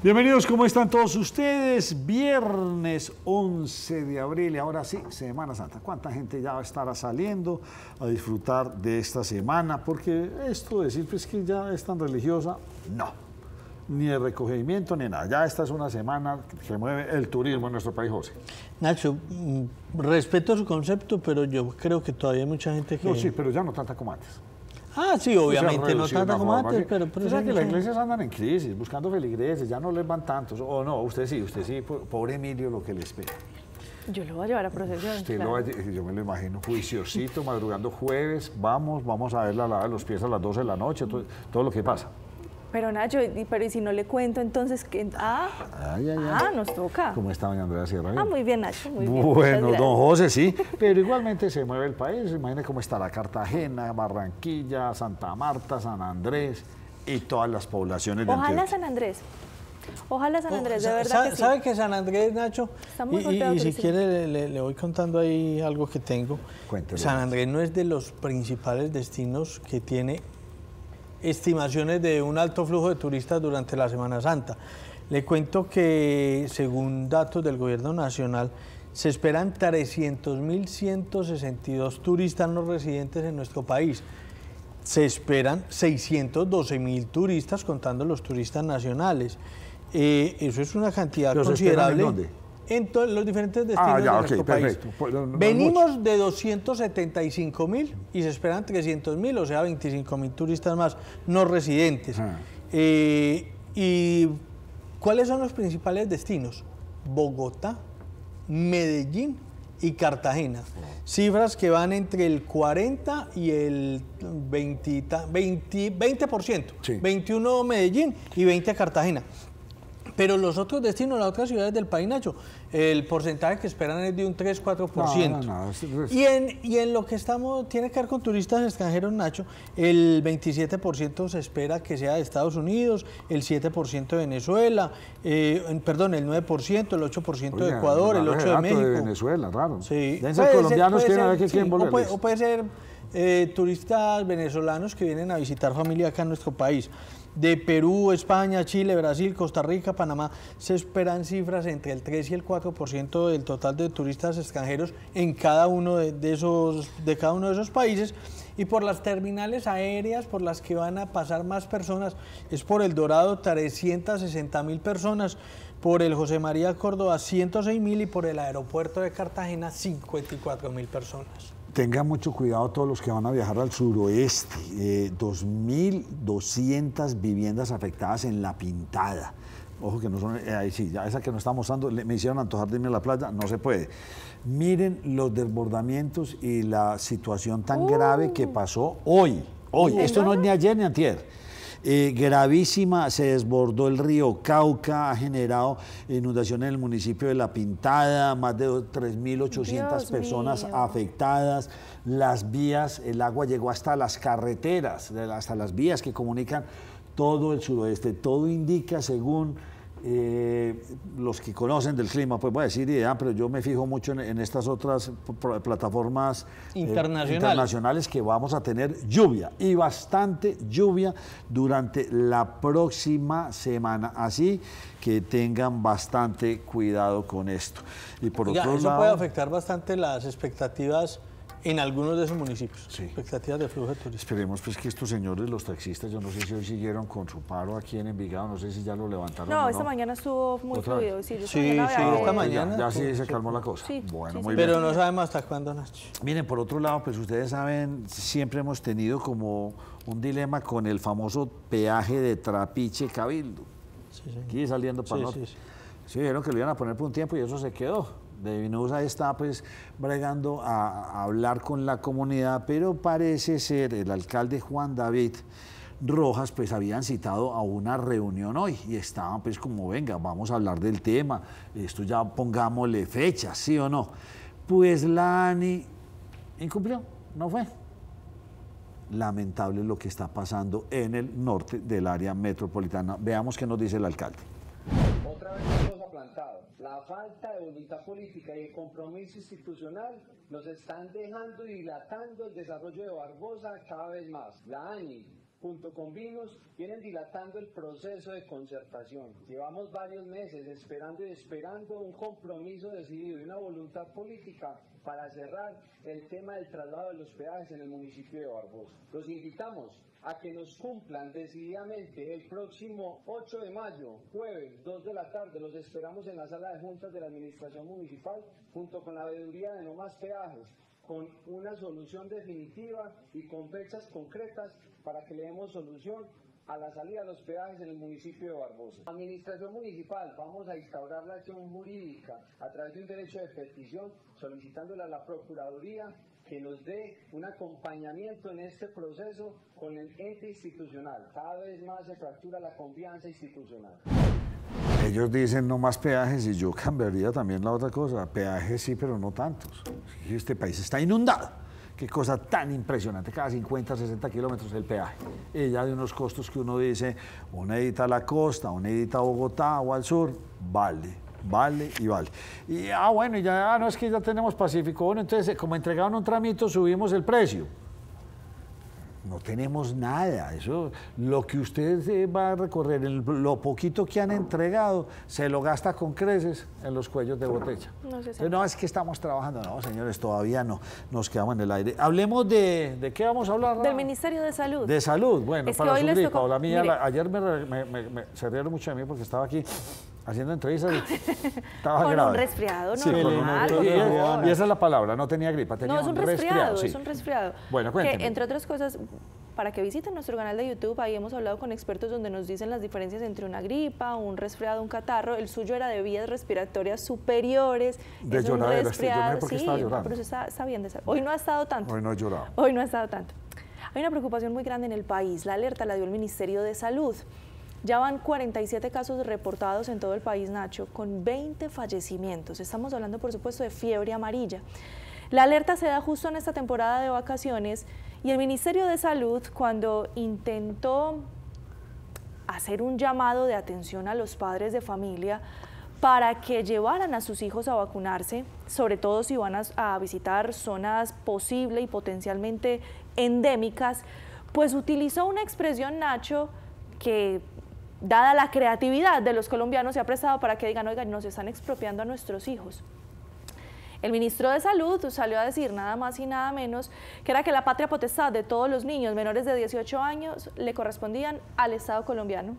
Bienvenidos, ¿cómo están todos ustedes? Viernes 11 de abril y ahora sí, Semana Santa. ¿Cuánta gente ya va a estar saliendo a disfrutar de esta semana? Porque esto de decir pues, que ya es tan religiosa, no. Ni de recogimiento ni nada. Ya esta es una semana que mueve el turismo en nuestro país, José. Nacho, respeto su concepto, pero yo creo que todavía hay mucha gente que... No, sí, pero ya no tanta como antes. Ah, sí, obviamente, no tanta como antes, pero... O sea que las iglesias andan en crisis, buscando feligreses, ya no les van tantos. O no, usted sí, pobre Emilio, lo que le espera. Yo lo voy a llevar a procesión. Usted claro. yo me lo imagino juiciosito, madrugando jueves, vamos a ver la lavada de los pies a las 12 de la noche, todo lo que pasa. Pero Nacho, pero ¿y si no le cuento entonces qué? Nos toca. ¿Cómo está doña Andrea Sierra? Muy bien, Nacho, muy bien. Bueno, don José, sí, pero igualmente se mueve el país. Imagine cómo estará Cartagena, Barranquilla, Santa Marta, San Andrés y todas las poblaciones de Antioquia. Ojalá San Andrés. Ojalá San Andrés, de verdad que sí. ¿Sabe que San Andrés, Nacho? Está muy golpeado y si turístico. quiere le voy contando ahí algo que tengo. Cuéntelo. San Andrés no es de los principales destinos que tiene estimaciones de un alto flujo de turistas durante la Semana Santa. Le cuento que, según datos del Gobierno Nacional, se esperan 300.162 turistas no residentes en nuestro país. Se esperan 612.000 turistas, contando los turistas nacionales. Eso es una cantidad considerable. ¿En dónde? En los diferentes destinos de nuestro país. Venimos de 275.000 y se esperan 300.000, o sea, 25.000 turistas más no residentes. ¿Y cuáles son los principales destinos? Bogotá, Medellín y Cartagena. Cifras que van entre el 40 y el 20%. Sí. 21 Medellín y 20 Cartagena. Pero los otros destinos, las otras ciudades del país, Nacho, el porcentaje que esperan es de un 3-4%. Y en lo que tiene que ver con turistas extranjeros, Nacho, el 27% se espera que sea de Estados Unidos, el 7% de Venezuela, el 9%, el 8% de Ecuador, el 8% de México. De Venezuela, raro. Sí. Deben ser colombianos que quieren volver. O puede ser turistas venezolanos que vienen a visitar familia acá en nuestro país. De Perú, España, Chile, Brasil, Costa Rica, Panamá, se esperan cifras entre el 3 y el 4% del total de turistas extranjeros en cada uno de cada uno de esos países. Y por las terminales aéreas por las que van a pasar más personas, es por el Dorado 360.000 personas, por el José María Córdoba 106.000 y por el aeropuerto de Cartagena 54.000 personas. Tengan mucho cuidado todos los que van a viajar al suroeste, 2.200 viviendas afectadas en La Pintada. Ojo que no son, ahí sí, ya esa que nos está mostrando, me hicieron antojar de irme a la playa, no se puede. Miren los desbordamientos y la situación tan grave que pasó hoy. Esto no es ni ayer ni antier. Gravísima, se desbordó el río Cauca, ha generado inundaciones en el municipio de La Pintada, más de 3.800 personas afectadas, las vías, el agua llegó hasta las carreteras, hasta las vías que comunican todo el suroeste. Todo indica, según los que conocen del clima, pues voy a decir idea, pero yo me fijo mucho en estas otras plataformas internacionales que vamos a tener lluvia y bastante lluvia durante la próxima semana, así que tengan bastante cuidado con esto. Y por otro eso lado, puede afectar bastante las expectativas en algunos de esos municipios, sí. Expectativas de flujo de turistas. Esperemos pues que estos señores, los taxistas, yo no sé si hoy siguieron con su paro aquí en Envigado, no sé si ya lo levantaron. No, esta mañana estuvo muy fluido. Sí, esta mañana. Ya sí se calmó la cosa. Sí, bueno, sí, muy bien. Pero no sabemos hasta cuándo, Nacho. Miren, por otro lado, pues ustedes saben, siempre hemos tenido como un dilema con el famoso peaje de Trapiche Cabildo. Sí. Aquí saliendo para norte. Sí, vieron que lo iban a poner por un tiempo y eso se quedó. De Vinusa está pues bregando a hablar con la comunidad, pero parece ser el alcalde Juan David Rojas pues habían citado a una reunión hoy y estaban pues como venga, vamos a hablar del tema, esto ya pongámosle fecha, ¿sí o no? Pues la ANI incumplió, no fue. Lamentable lo que está pasando en el norte del área metropolitana. Veamos qué nos dice el alcalde. Otra vez hemos aplantado. La falta de voluntad política y el compromiso institucional nos están dejando y dilatando el desarrollo de Barbosa cada vez más. La ANI junto con Vinus, vienen dilatando el proceso de concertación. Llevamos varios meses esperando y esperando un compromiso decidido y una voluntad política para cerrar el tema del traslado de los peajes en el municipio de Barbosa. Los invitamos a que nos cumplan decididamente el próximo 8 de mayo, jueves, 2 de la tarde. Los esperamos en la sala de juntas de la administración municipal, junto con la veeduría de No Más Peajes, con una solución definitiva y con fechas concretas para que le demos solución a la salida de los peajes en el municipio de Barbosa. Administración municipal, vamos a instaurar la acción jurídica a través de un derecho de petición, solicitándole a la Procuraduría que nos dé un acompañamiento en este proceso con el ente institucional. Cada vez más se fractura la confianza institucional. Ellos dicen no más peajes y yo cambiaría también la otra cosa. Peajes sí, pero no tantos. Este país está inundado. Qué cosa tan impresionante. Cada 50, 60 kilómetros el peaje. Y ya de unos costos que uno dice, una edita a la costa, una edita a Bogotá o al sur, vale. Y vale. Y bueno, ya no es que ya tenemos Pacífico. Bueno, entonces, como entregaron un tramito, subimos el precio. No tenemos nada. Eso, lo que usted va a recorrer, lo poquito que han entregado, se lo gasta con creces en los cuellos de botella. No, es que estamos trabajando. No, señores, todavía no. Nos quedamos en el aire. Hablemos ¿de qué vamos a hablar? Del Ministerio de Salud. De Salud. Bueno, es para que hoy su les gripa tocó, o la mía, mire, ayer se rieron mucho de mí porque estaba aquí haciendo entrevistas y estaba con grave. un resfriado Sí, normal. y esa es la palabra, no tenía gripa, tenía no, es un resfriado, sí. es un resfriado. Bueno, cuénteme. Que, entre otras cosas, para que visiten nuestro canal de YouTube, ahí hemos hablado con expertos donde nos dicen las diferencias entre una gripa, un resfriado, un catarro. El suyo era de vías respiratorias superiores. De llorar, yo no sé por qué estaba llorando. Pero está bien de salud. Hoy no ha estado tanto. Hoy no he llorado. Hoy no ha estado tanto. Hay una preocupación muy grande en el país. La alerta la dio el Ministerio de Salud. Ya van 47 casos reportados en todo el país, Nacho, con 20 fallecimientos. Estamos hablando, por supuesto, de fiebre amarilla. La alerta se da justo en esta temporada de vacaciones y el Ministerio de Salud, cuando intentó hacer un llamado de atención a los padres de familia para que llevaran a sus hijos a vacunarse, sobre todo si van a visitar zonas posible y potencialmente endémicas, pues utilizó una expresión, Nacho, que dada la creatividad de los colombianos se ha prestado para que digan, oigan, nos están expropiando a nuestros hijos. El ministro de Salud salió a decir nada más y nada menos que era que la patria potestad de todos los niños menores de 18 años le correspondían al Estado colombiano.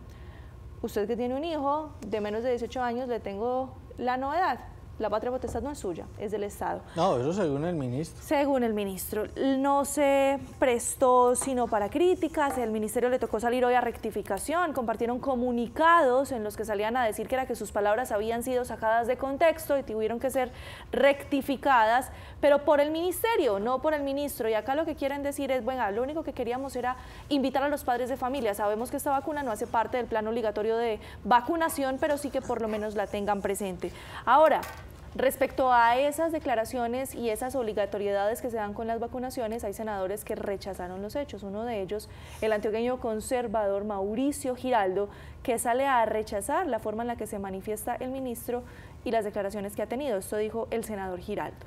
Usted que tiene un hijo de menos de 18 años, le tengo la novedad. La patria potestad no es suya, es del Estado. No, eso según el ministro. Según el ministro. No se prestó sino para críticas, el ministerio le tocó salir hoy a rectificación, compartieron comunicados en los que salían a decir que era que sus palabras habían sido sacadas de contexto y tuvieron que ser rectificadas, pero por el ministerio, no por el ministro. Y acá lo que quieren decir es, bueno, lo único que queríamos era invitar a los padres de familia. Sabemos que esta vacuna no hace parte del plan obligatorio de vacunación, pero sí que por lo menos la tengan presente. Ahora, respecto a esas declaraciones y esas obligatoriedades que se dan con las vacunaciones, hay senadores que rechazaron los hechos. Uno de ellos, el antioqueño conservador Mauricio Giraldo, que sale a rechazar la forma en la que se manifiesta el ministro y las declaraciones que ha tenido. Esto dijo el senador Giraldo.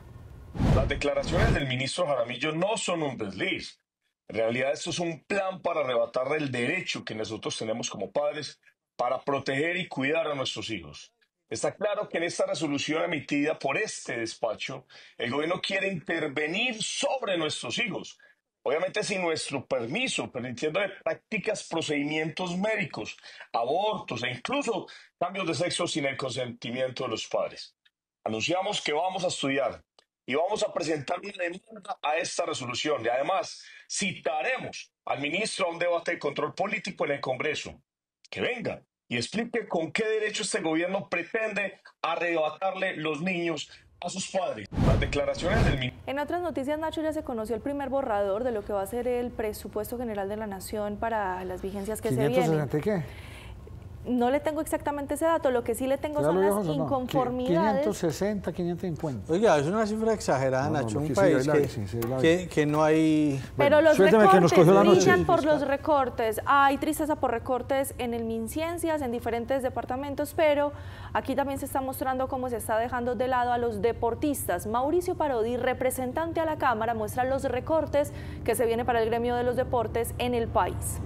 Las declaraciones del ministro Jaramillo no son un desliz. En realidad esto es un plan para arrebatar el derecho que nosotros tenemos como padres para proteger y cuidar a nuestros hijos. Está claro que en esta resolución emitida por este despacho, el gobierno quiere intervenir sobre nuestros hijos, obviamente sin nuestro permiso, permitiéndole prácticas, procedimientos médicos, abortos e incluso cambios de sexo sin el consentimiento de los padres. Anunciamos que vamos a estudiar y vamos a presentar una demanda a esta resolución y además citaremos al ministro a un debate de control político en el Congreso. Que venga y explique con qué derecho este gobierno pretende arrebatarle los niños a sus padres. Las declaraciones del ministro. En otras noticias, Nacho, ya se conoció el primer borrador de lo que va a ser el presupuesto general de la Nación para las vigencias que se vienen. ¿560 qué? No le tengo exactamente ese dato, lo que sí le tengo son las inconformidades. 560, 550. Oiga, es una cifra exagerada, Nacho, un país que no hay... Pero los recortes brillan por los recortes. Hay tristeza por recortes en el MinCiencias, en diferentes departamentos, pero aquí también se está mostrando cómo se está dejando de lado a los deportistas. Mauricio Parodi, representante a la Cámara, muestra los recortes que se vienen para el gremio de los deportes en el país.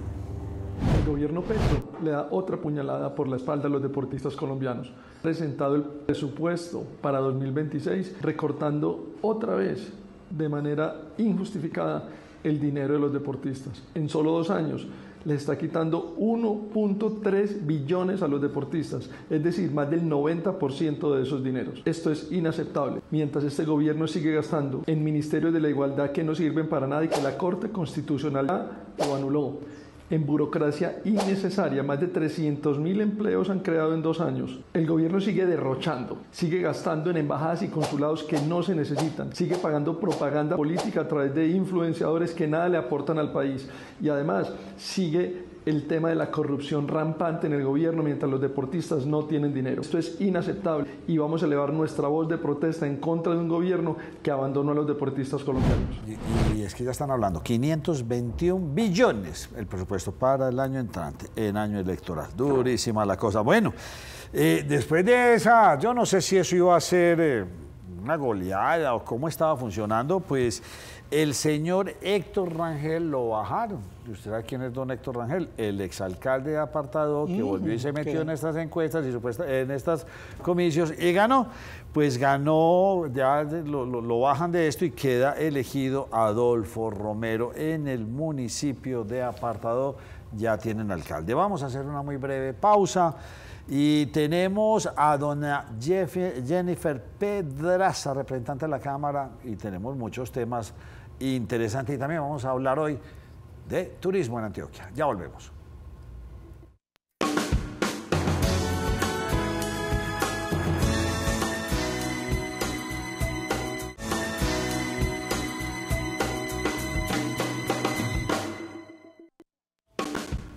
El gobierno Petro le da otra puñalada por la espalda a los deportistas colombianos. Ha presentado el presupuesto para 2026 recortando otra vez de manera injustificada el dinero de los deportistas. En solo 2 años les está quitando 1.3 billones a los deportistas, es decir, más del 90% de esos dineros. Esto es inaceptable. Mientras este gobierno sigue gastando en ministerios de la igualdad que no sirven para nada y que la Corte Constitucional lo anuló, en burocracia innecesaria, más de 300.000 empleos han creado en 2 años. El gobierno sigue derrochando, sigue gastando en embajadas y consulados que no se necesitan, sigue pagando propaganda política a través de influenciadores que nada le aportan al país y además sigue el tema de la corrupción rampante en el gobierno mientras los deportistas no tienen dinero. Esto es inaceptable y vamos a elevar nuestra voz de protesta en contra de un gobierno que abandonó a los deportistas colombianos. Y es que ya están hablando, 521 billones el presupuesto para el año entrante, en año electoral. Durísima la cosa. Bueno, después de esa, yo no sé si eso iba a ser una goleada o cómo estaba funcionando, pues el señor Héctor Rangel lo bajaron. ¿Usted sabe quién es don Héctor Rangel? El exalcalde de Apartado que volvió y se metió en estas encuestas y en estos comicios y ganó. Pues ganó, ya lo bajan de esto y queda elegido Adolfo Romero en el municipio de Apartado. Ya tienen alcalde. Vamos a hacer una muy breve pausa. Y tenemos a dona Jennifer Pedraza, representante de la Cámara, y tenemos muchos temas interesantes. Y también vamos a hablar hoy de turismo en Antioquia. Ya volvemos.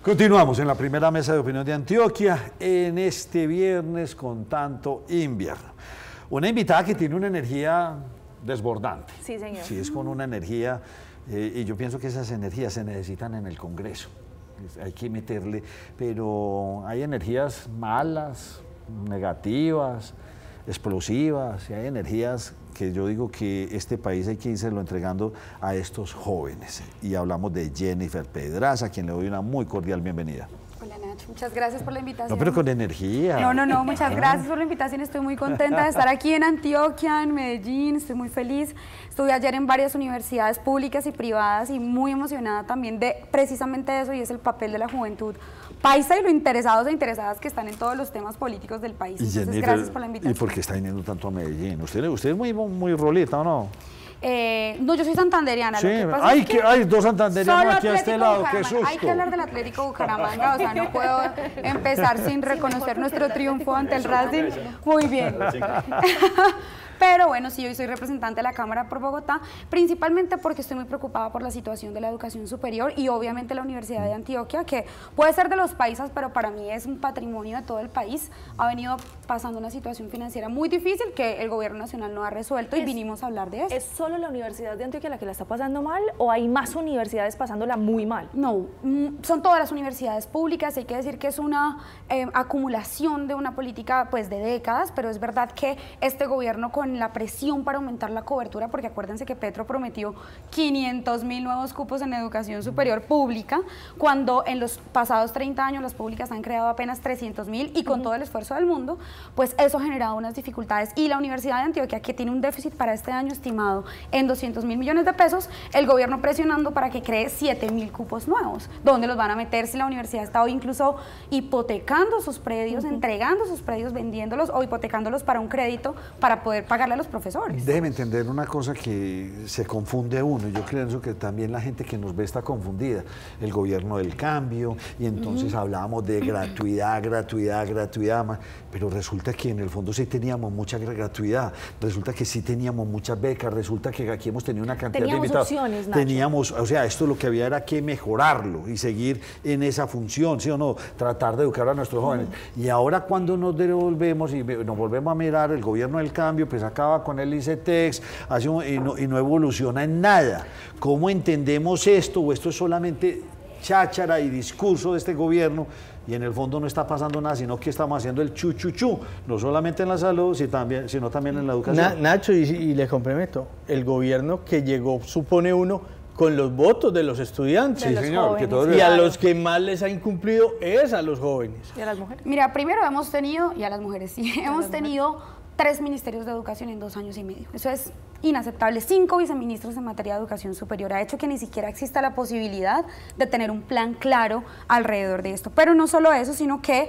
Continuamos en la primera mesa de opinión de Antioquia en este viernes con tanto invierno. Una invitada que tiene una energía desbordante. Sí, señor. Sí, es con una energía, y yo pienso que esas energías se necesitan en el Congreso. Hay que meterle, pero hay energías malas, negativas, explosivas, y hay energías que yo digo que este país hay que irse entregando a estos jóvenes. Y hablamos de Jennifer Pedraza, a quien le doy una muy cordial bienvenida. Hola Nacho, muchas gracias por la invitación. No, pero con energía. No, muchas gracias por la invitación, estoy muy contenta de estar aquí en Antioquia, en Medellín, estoy muy feliz. Estuve ayer en varias universidades públicas y privadas y muy emocionada también de precisamente eso, y es el papel de la juventud paisa y lo interesados e interesadas que están en todos los temas políticos del país. Entonces, Jennifer, gracias por la invitación. ¿Y por qué está viniendo tanto a Medellín? Usted es muy rolita, ¿o no? No, yo soy santanderiana. Sí, lo que pasa es que hay dos santanderianos aquí a este lado, qué susto. Hay que hablar del Atlético Bucaramanga, o sea, no puedo empezar sin reconocer nuestro triunfo ante el Racing. Muy bien. Pero bueno, sí, hoy soy representante de la Cámara por Bogotá, principalmente porque estoy muy preocupada por la situación de la educación superior y obviamente la Universidad de Antioquia, que puede ser de los paisas, pero para mí es un patrimonio de todo el país. Ha venido pasando una situación financiera muy difícil que el gobierno nacional no ha resuelto y vinimos a hablar de eso. ¿Es solo la Universidad de Antioquia la que la está pasando mal o hay más universidades pasándola muy mal? No, son todas las universidades públicas. Hay que decir que es una acumulación de una política pues de décadas, pero es verdad que este gobierno con la presión para aumentar la cobertura, porque acuérdense que Petro prometió 500.000 nuevos cupos en educación superior pública, cuando en los pasados 30 años las públicas han creado apenas 300.000 y con todo el esfuerzo del mundo, pues eso ha generado unas dificultades. Y la Universidad de Antioquia, que tiene un déficit para este año estimado en 200.000 millones de pesos, el gobierno presionando para que cree 7.000 cupos nuevos. ¿Dónde los van a meter si la universidad está hoy incluso hipotecando sus predios, entregando sus predios, vendiéndolos o hipotecándolos para un crédito para poder pagarle a los profesores? Déjeme entender una cosa que se confunde uno. Yo creo que también la gente que nos ve está confundida. El gobierno del cambio, y entonces hablábamos de gratuidad, pero resulta que en el fondo sí teníamos mucha gratuidad, resulta que sí teníamos muchas becas, resulta que aquí hemos tenido una cantidad de invitados. Opciones, Nacho. Teníamos, o sea, esto lo que había era que mejorarlo y seguir en esa función, ¿sí o no? Tratar de educar a nuestros jóvenes. Y ahora cuando nos devolvemos y nos volvemos a mirar, el gobierno del cambio pues acaba con el ICETEX y no evoluciona en nada. ¿Cómo entendemos esto? ¿O esto es solamente cháchara y discurso de este gobierno y en el fondo no está pasando nada, sino que estamos haciendo el chu, no solamente en la salud, sino también en la educación? Nacho, y le complemento, el gobierno que llegó, supone uno, con los votos de los estudiantes. De los señor, que jóvenes, todo Y a claro. los que más les ha incumplido es a los jóvenes. ¿Y a las mujeres? Mira, primero hemos tenido, y a las mujeres sí, hemos tenido 3 ministerios de educación en 2 años y medio. Eso es inaceptable. 5 viceministros en materia de educación superior. Ha hecho que ni siquiera exista la posibilidad de tener un plan claro alrededor de esto. Pero no solo eso, sino que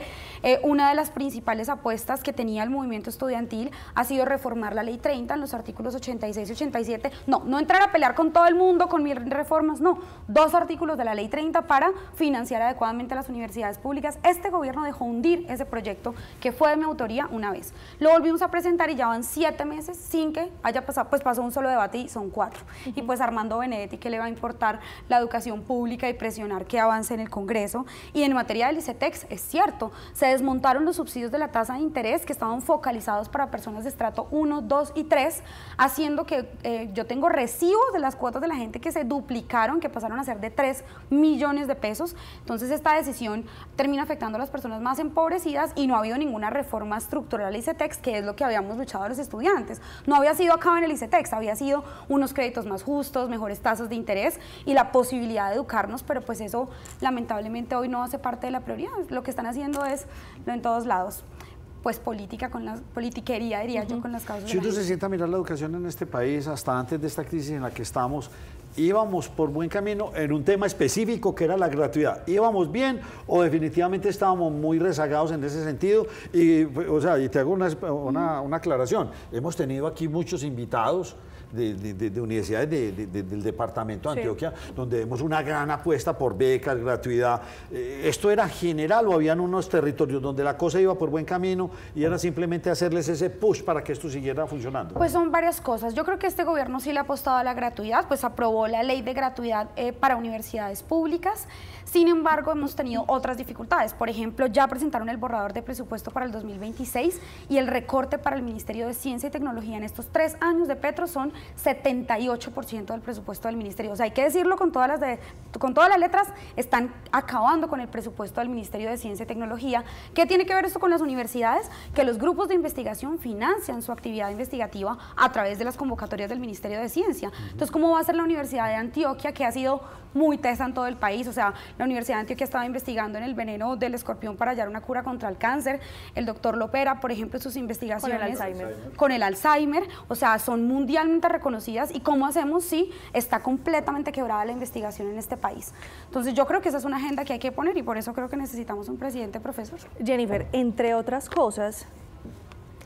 una de las principales apuestas que tenía el movimiento estudiantil ha sido reformar la Ley 30 en los artículos 86 y 87. No entrar a pelear con todo el mundo con 1000 reformas, no. 2 artículos de la Ley 30 para financiar adecuadamente las universidades públicas. Este gobierno dejó hundir ese proyecto que fue de mi autoría una vez. Lo volvimos a presentar y ya van 7 meses sin que haya pasado, pues pasó un solo debate y son 4. Y pues Armando Benedetti, que le va a importar la educación pública y presionar que avance en el Congreso. Y en materia del ICETEX, es cierto, se desmontaron los subsidios de la tasa de interés que estaban focalizados para personas de estrato 1, 2 y 3, haciendo que yo tengo recibos de las cuotas de la gente que se duplicaron, que pasaron a ser de 3 millones de pesos. Entonces esta decisión termina afectando a las personas más empobrecidas y no ha habido ninguna reforma estructural al ICETEX, que es lo que habíamos luchado los estudiantes. No había sido acá en el ICETEX, había sido unos créditos más justos, mejores tasas de interés y la posibilidad de educarnos, pero pues eso lamentablemente hoy no hace parte de la prioridad. Lo que están haciendo es lo en todos lados, pues política con la politiquería, diría yo, con las causas. Si uno se sienta a mirar la educación en este país, hasta antes de esta crisis en la que estamos, íbamos por buen camino en un tema específico que era la gratuidad. ¿Íbamos bien o definitivamente estábamos muy rezagados en ese sentido? Y, o sea, y te hago una aclaración. Hemos tenido aquí muchos invitados de universidades del departamento de Antioquia, donde vemos una gran apuesta por becas, gratuidad. ¿Esto era general o habían unos territorios donde la cosa iba por buen camino y era simplemente hacerles ese push para que esto siguiera funcionando? Pues son varias cosas. Yo creo que este gobierno sí le ha apostado a la gratuidad, pues aprobó la ley de gratuidad para universidades públicas. Sin embargo, hemos tenido otras dificultades. Por ejemplo, ya presentaron el borrador de presupuesto para el 2026 y el recorte para el Ministerio de Ciencia y Tecnología en estos 3 años de Petro son 78% del presupuesto del ministerio. O sea, hay que decirlo con todas las letras, están acabando con el presupuesto del Ministerio de Ciencia y Tecnología. ¿Qué tiene que ver esto con las universidades? Que los grupos de investigación financian su actividad investigativa a través de las convocatorias del Ministerio de Ciencia. Entonces, ¿cómo va a ser la Universidad de Antioquia, que ha sido muy tesa en todo el país? O sea, la Universidad de Antioquia estaba investigando en el veneno del escorpión para hallar una cura contra el cáncer. El doctor Lopera, por ejemplo, sus investigaciones con el Alzheimer, o sea, son mundialmente reconocidas. ¿Y cómo hacemos si está completamente quebrada la investigación en este país? Entonces yo creo que esa es una agenda que hay que poner y por eso creo que necesitamos un presidente profesor. Jennifer, entre otras cosas,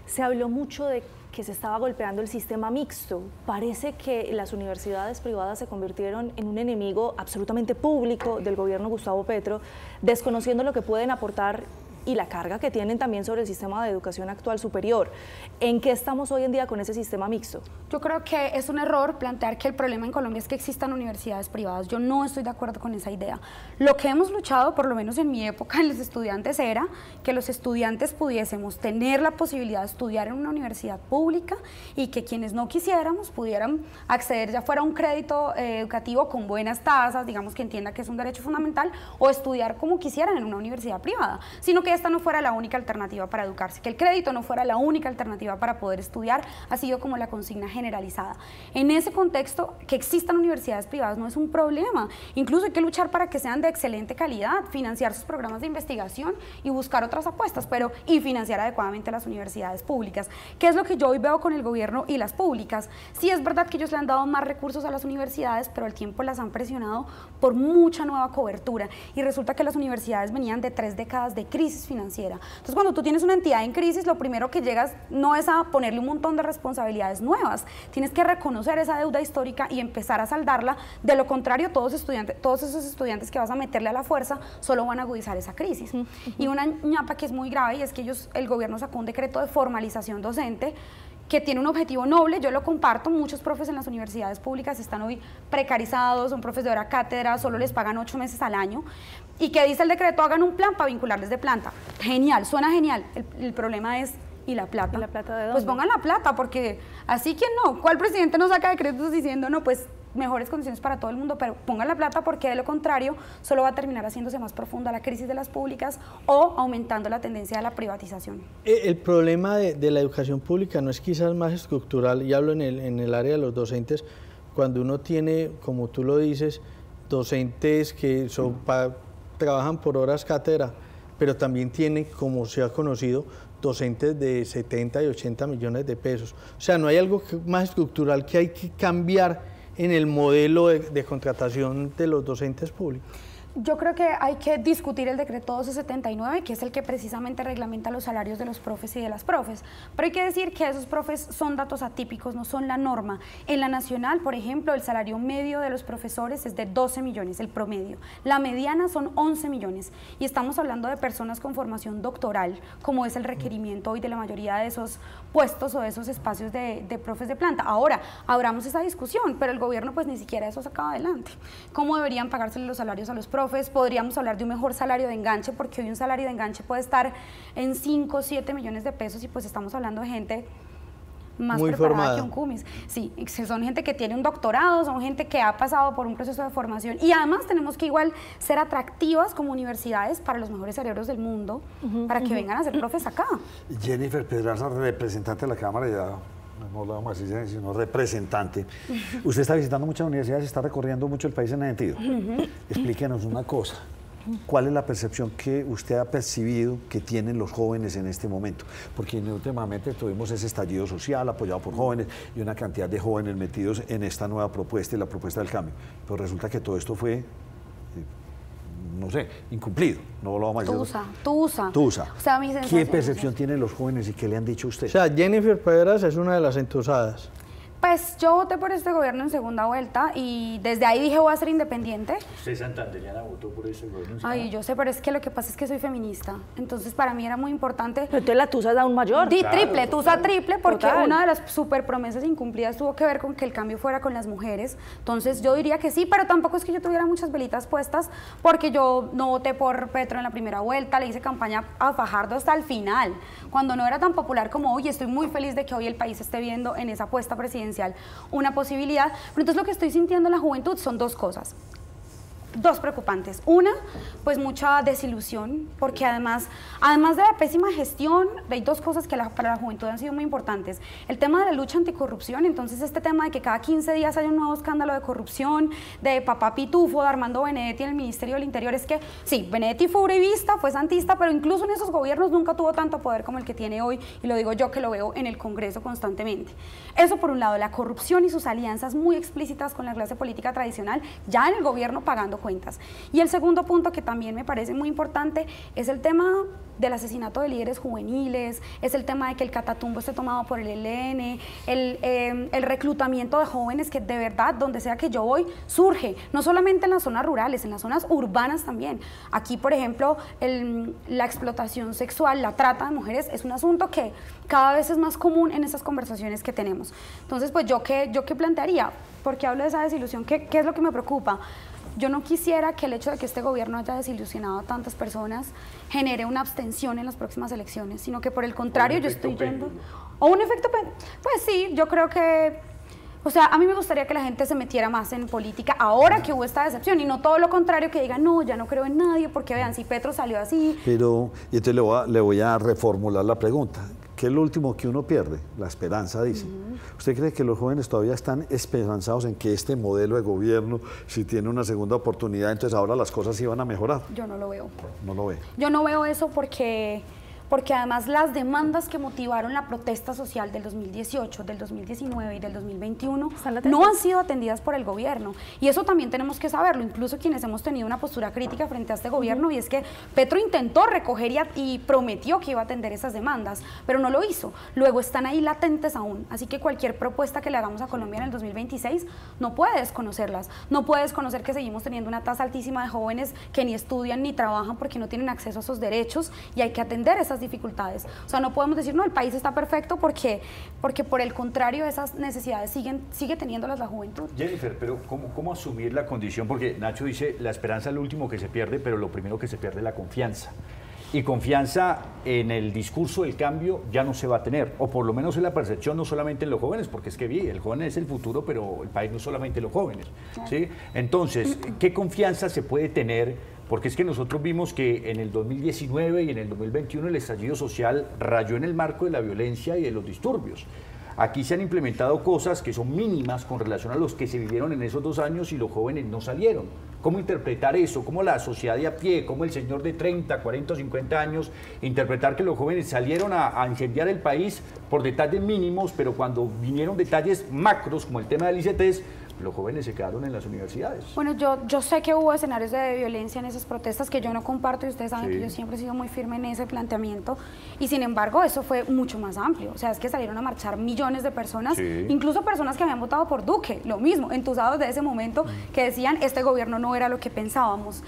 se habló mucho de que se estaba golpeando el sistema mixto. Parece que las universidades privadas se convirtieron en un enemigo absolutamente público del gobierno Gustavo Petro, desconociendo lo que pueden aportar y la carga que tienen también sobre el sistema de educación actual superior. ¿En qué estamos hoy en día con ese sistema mixto? Yo creo que es un error plantear que el problema en Colombia es que existan universidades privadas. Yo no estoy de acuerdo con esa idea. Lo que hemos luchado, por lo menos en mi época, en los estudiantes, era que los estudiantes pudiésemos tener la posibilidad de estudiar en una universidad pública y que quienes no quisiéramos pudieran acceder, ya fuera a un crédito educativo con buenas tasas, digamos que entienda que es un derecho fundamental, o estudiar como quisieran en una universidad privada, sino que esta no fuera la única alternativa para educarse, que el crédito no fuera la única alternativa para poder estudiar, ha sido como la consigna generalizada. En ese contexto, que existan universidades privadas no es un problema, incluso hay que luchar para que sean de excelente calidad, financiar sus programas de investigación y buscar otras apuestas, y financiar adecuadamente las universidades públicas, que es lo que yo hoy veo con el gobierno y las públicas. Sí es verdad que ellos le han dado más recursos a las universidades, pero al tiempo las han presionado por mucha nueva cobertura y resulta que las universidades venían de 3 décadas de crisis financiera. Entonces, cuando tú tienes una entidad en crisis, lo primero que llegas no es a ponerle un montón de responsabilidades nuevas, tienes que reconocer esa deuda histórica y empezar a saldarla. De lo contrario, todos esos estudiantes que vas a meterle a la fuerza solo van a agudizar esa crisis. Y una ñapa que es muy grave y es que el gobierno sacó un decreto de formalización docente que tiene un objetivo noble, yo lo comparto. Muchos profes en las universidades públicas están hoy precarizados, son profes de hora cátedra, solo les pagan 8 meses al año. ¿Y qué dice el decreto? Hagan un plan para vincularles de planta. Genial, suena genial. El problema es, ¿y la plata? ¿Y la plata de dónde? Pues pongan la plata, porque así que no. ¿Cuál presidente no saca decretos diciendo, no, pues mejores condiciones para todo el mundo, pero pongan la plata, porque de lo contrario solo va a terminar haciéndose más profunda la crisis de las públicas o aumentando la tendencia de la privatización? El problema de la educación pública no es quizás más estructural, y hablo en el área de los docentes. cuando uno tiene, como tú lo dices, docentes que trabajan por horas cátedra, pero también tiene, como se ha conocido, docentes de 70 y 80 millones de pesos. O sea, no hay algo más estructural que hay que cambiar en el modelo de contratación de los docentes públicos. Yo creo que hay que discutir el decreto 1279, que es el que precisamente reglamenta los salarios de los profes y de las profes. Pero hay que decir que esos profes son datos atípicos, no son la norma. En la nacional, por ejemplo, el salario medio de los profesores es de 12 millones, el promedio. La mediana son 11 millones. Y estamos hablando de personas con formación doctoral, como es el requerimiento hoy de la mayoría de esos puestos o de esos espacios de profes de planta. Ahora, abramos esa discusión, pero el gobierno pues ni siquiera eso sacaba adelante. ¿Cómo deberían pagarse los salarios a los profes? Podríamos hablar de un mejor salario de enganche, porque hoy un salario de enganche puede estar en 5 o 7 millones de pesos y pues estamos hablando de gente más muy preparada formada. que un cumis. Sí, son gente que tiene un doctorado, son gente que ha pasado por un proceso de formación y además tenemos que igual ser atractivas como universidades para los mejores cerebros del mundo, para que vengan a ser profes acá. Jennifer Pedraza, representante de la Cámara de Edad. No lo vamos a decir, sino representante. Usted está visitando muchas universidades, está recorriendo mucho el país en ese sentido. Explíquenos una cosa. ¿Cuál es la percepción que usted ha percibido que tienen los jóvenes en este momento? Porque últimamente tuvimos ese estallido social apoyado por jóvenes y una cantidad de jóvenes metidos en esta nueva propuesta y la propuesta del cambio. Pero resulta que todo esto fue, no sé, incumplido. No lo vamos a decir. Tusa. O sea, mi sensación ¿qué percepción tienen los jóvenes y qué le han dicho a usted? O sea, Jennifer Pedraza es una de las entusadas. Pues yo voté por este gobierno en segunda vuelta y desde ahí dije voy a ser independiente. ¿Usted santandereana votó por ese gobierno? Ay, yo sé, pero es que lo que pasa es que soy feminista. Entonces para mí era muy importante. Pero entonces la tusa es aún mayor. Triple, tusa triple, porque una de las super promesas incumplidas tuvo que ver con que el cambio fuera con las mujeres. Entonces yo diría que sí, pero tampoco es que yo tuviera muchas velitas puestas, porque yo no voté por Petro en la primera vuelta, le hice campaña a Fajardo hasta el final, cuando no era tan popular como hoy. Estoy muy feliz de que hoy el país esté viendo en esa apuesta presidencial una posibilidad, pero entonces lo que estoy sintiendo en la juventud son dos cosas. Dos preocupantes. Una, pues mucha desilusión, porque además de la pésima gestión, hay dos cosas que para la juventud han sido muy importantes. El tema de la lucha anticorrupción, entonces este tema de que cada 15 días hay un nuevo escándalo de corrupción, de papá Pitufo, de Armando Benedetti en el Ministerio del Interior, es que sí, Benedetti fue uribista, fue santista, pero incluso en esos gobiernos nunca tuvo tanto poder como el que tiene hoy, y lo digo yo que lo veo en el Congreso constantemente. Eso por un lado, la corrupción y sus alianzas muy explícitas con la clase política tradicional, ya en el gobierno pagando cuentas. Y el segundo punto que también me parece muy importante es el tema del asesinato de líderes juveniles, es el tema de que el Catatumbo esté tomado por el ELN, el reclutamiento de jóvenes que de verdad, donde sea que yo voy, surge, no solamente en las zonas rurales, en las zonas urbanas también. Aquí, por ejemplo, la explotación sexual, la trata de mujeres es un asunto que cada vez es más común en esas conversaciones que tenemos. Entonces, pues yo qué plantearía, porque hablo de esa desilusión, ¿qué es lo que me preocupa? Yo no quisiera que el hecho de que este gobierno haya desilusionado a tantas personas genere una abstención en las próximas elecciones, sino que por el contrario yo estoy yendo... ¿O un efecto péndulo? Pues sí, yo creo que... O sea, a mí me gustaría que la gente se metiera más en política ahora que hubo esta decepción y no todo lo contrario, que digan, no, ya no creo en nadie, porque vean, si Petro salió así... Pero, y entonces le voy a reformular la pregunta. ¿Qué es lo último que uno pierde? La esperanza, dice. ¿Usted cree que los jóvenes todavía están esperanzados en que este modelo de gobierno, si tiene una segunda oportunidad, entonces ahora las cosas iban a mejorar? Yo no lo veo. ¿No lo ve? Yo no veo eso porque además las demandas que motivaron la protesta social del 2018, del 2019 y del 2021 no han sido atendidas por el gobierno. Y eso también tenemos que saberlo, incluso quienes hemos tenido una postura crítica frente a este gobierno, y es que Petro intentó recoger y prometió que iba a atender esas demandas, pero no lo hizo. Luego están ahí latentes aún, así que cualquier propuesta que le hagamos a Colombia en el 2026 no puede desconocerlas, no puede desconocer que seguimos teniendo una tasa altísima de jóvenes que ni estudian ni trabajan porque no tienen acceso a esos derechos, y hay que atender esas dificultades. O sea, no podemos decir, no, el país está perfecto porque por el contrario esas necesidades sigue teniéndolas la juventud. Jennifer, pero ¿cómo asumir la condición? Porque Nacho dice, la esperanza es lo último que se pierde, pero lo primero que se pierde es la confianza. Y confianza en el discurso del cambio ya no se va a tener, o por lo menos es la percepción no solamente en los jóvenes, porque es que el joven es el futuro, pero el país no es solamente los jóvenes, ¿sí? Entonces, ¿qué confianza se puede tener? Porque es que nosotros vimos que en el 2019 y en el 2021 el estallido social rayó en el marco de la violencia y de los disturbios. Aquí se han implementado cosas que son mínimas con relación a los que se vivieron en esos 2 años y los jóvenes no salieron. ¿Cómo interpretar eso? ¿Cómo la sociedad de a pie, cómo el señor de 30, 40 o 50 años, interpretar que los jóvenes salieron a incendiar el país por detalles mínimos, pero cuando vinieron detalles macros, como el tema del ICETEX, los jóvenes se quedaron en las universidades? Bueno, yo sé que hubo escenarios de violencia en esas protestas que yo no comparto y ustedes saben que yo siempre he sido muy firme en ese planteamiento y sin embargo eso fue mucho más amplio, o sea, es que salieron a marchar millones de personas, incluso personas que habían votado por Duque, lo mismo, entusiasmados de ese momento que decían este gobierno no era lo que pensábamos.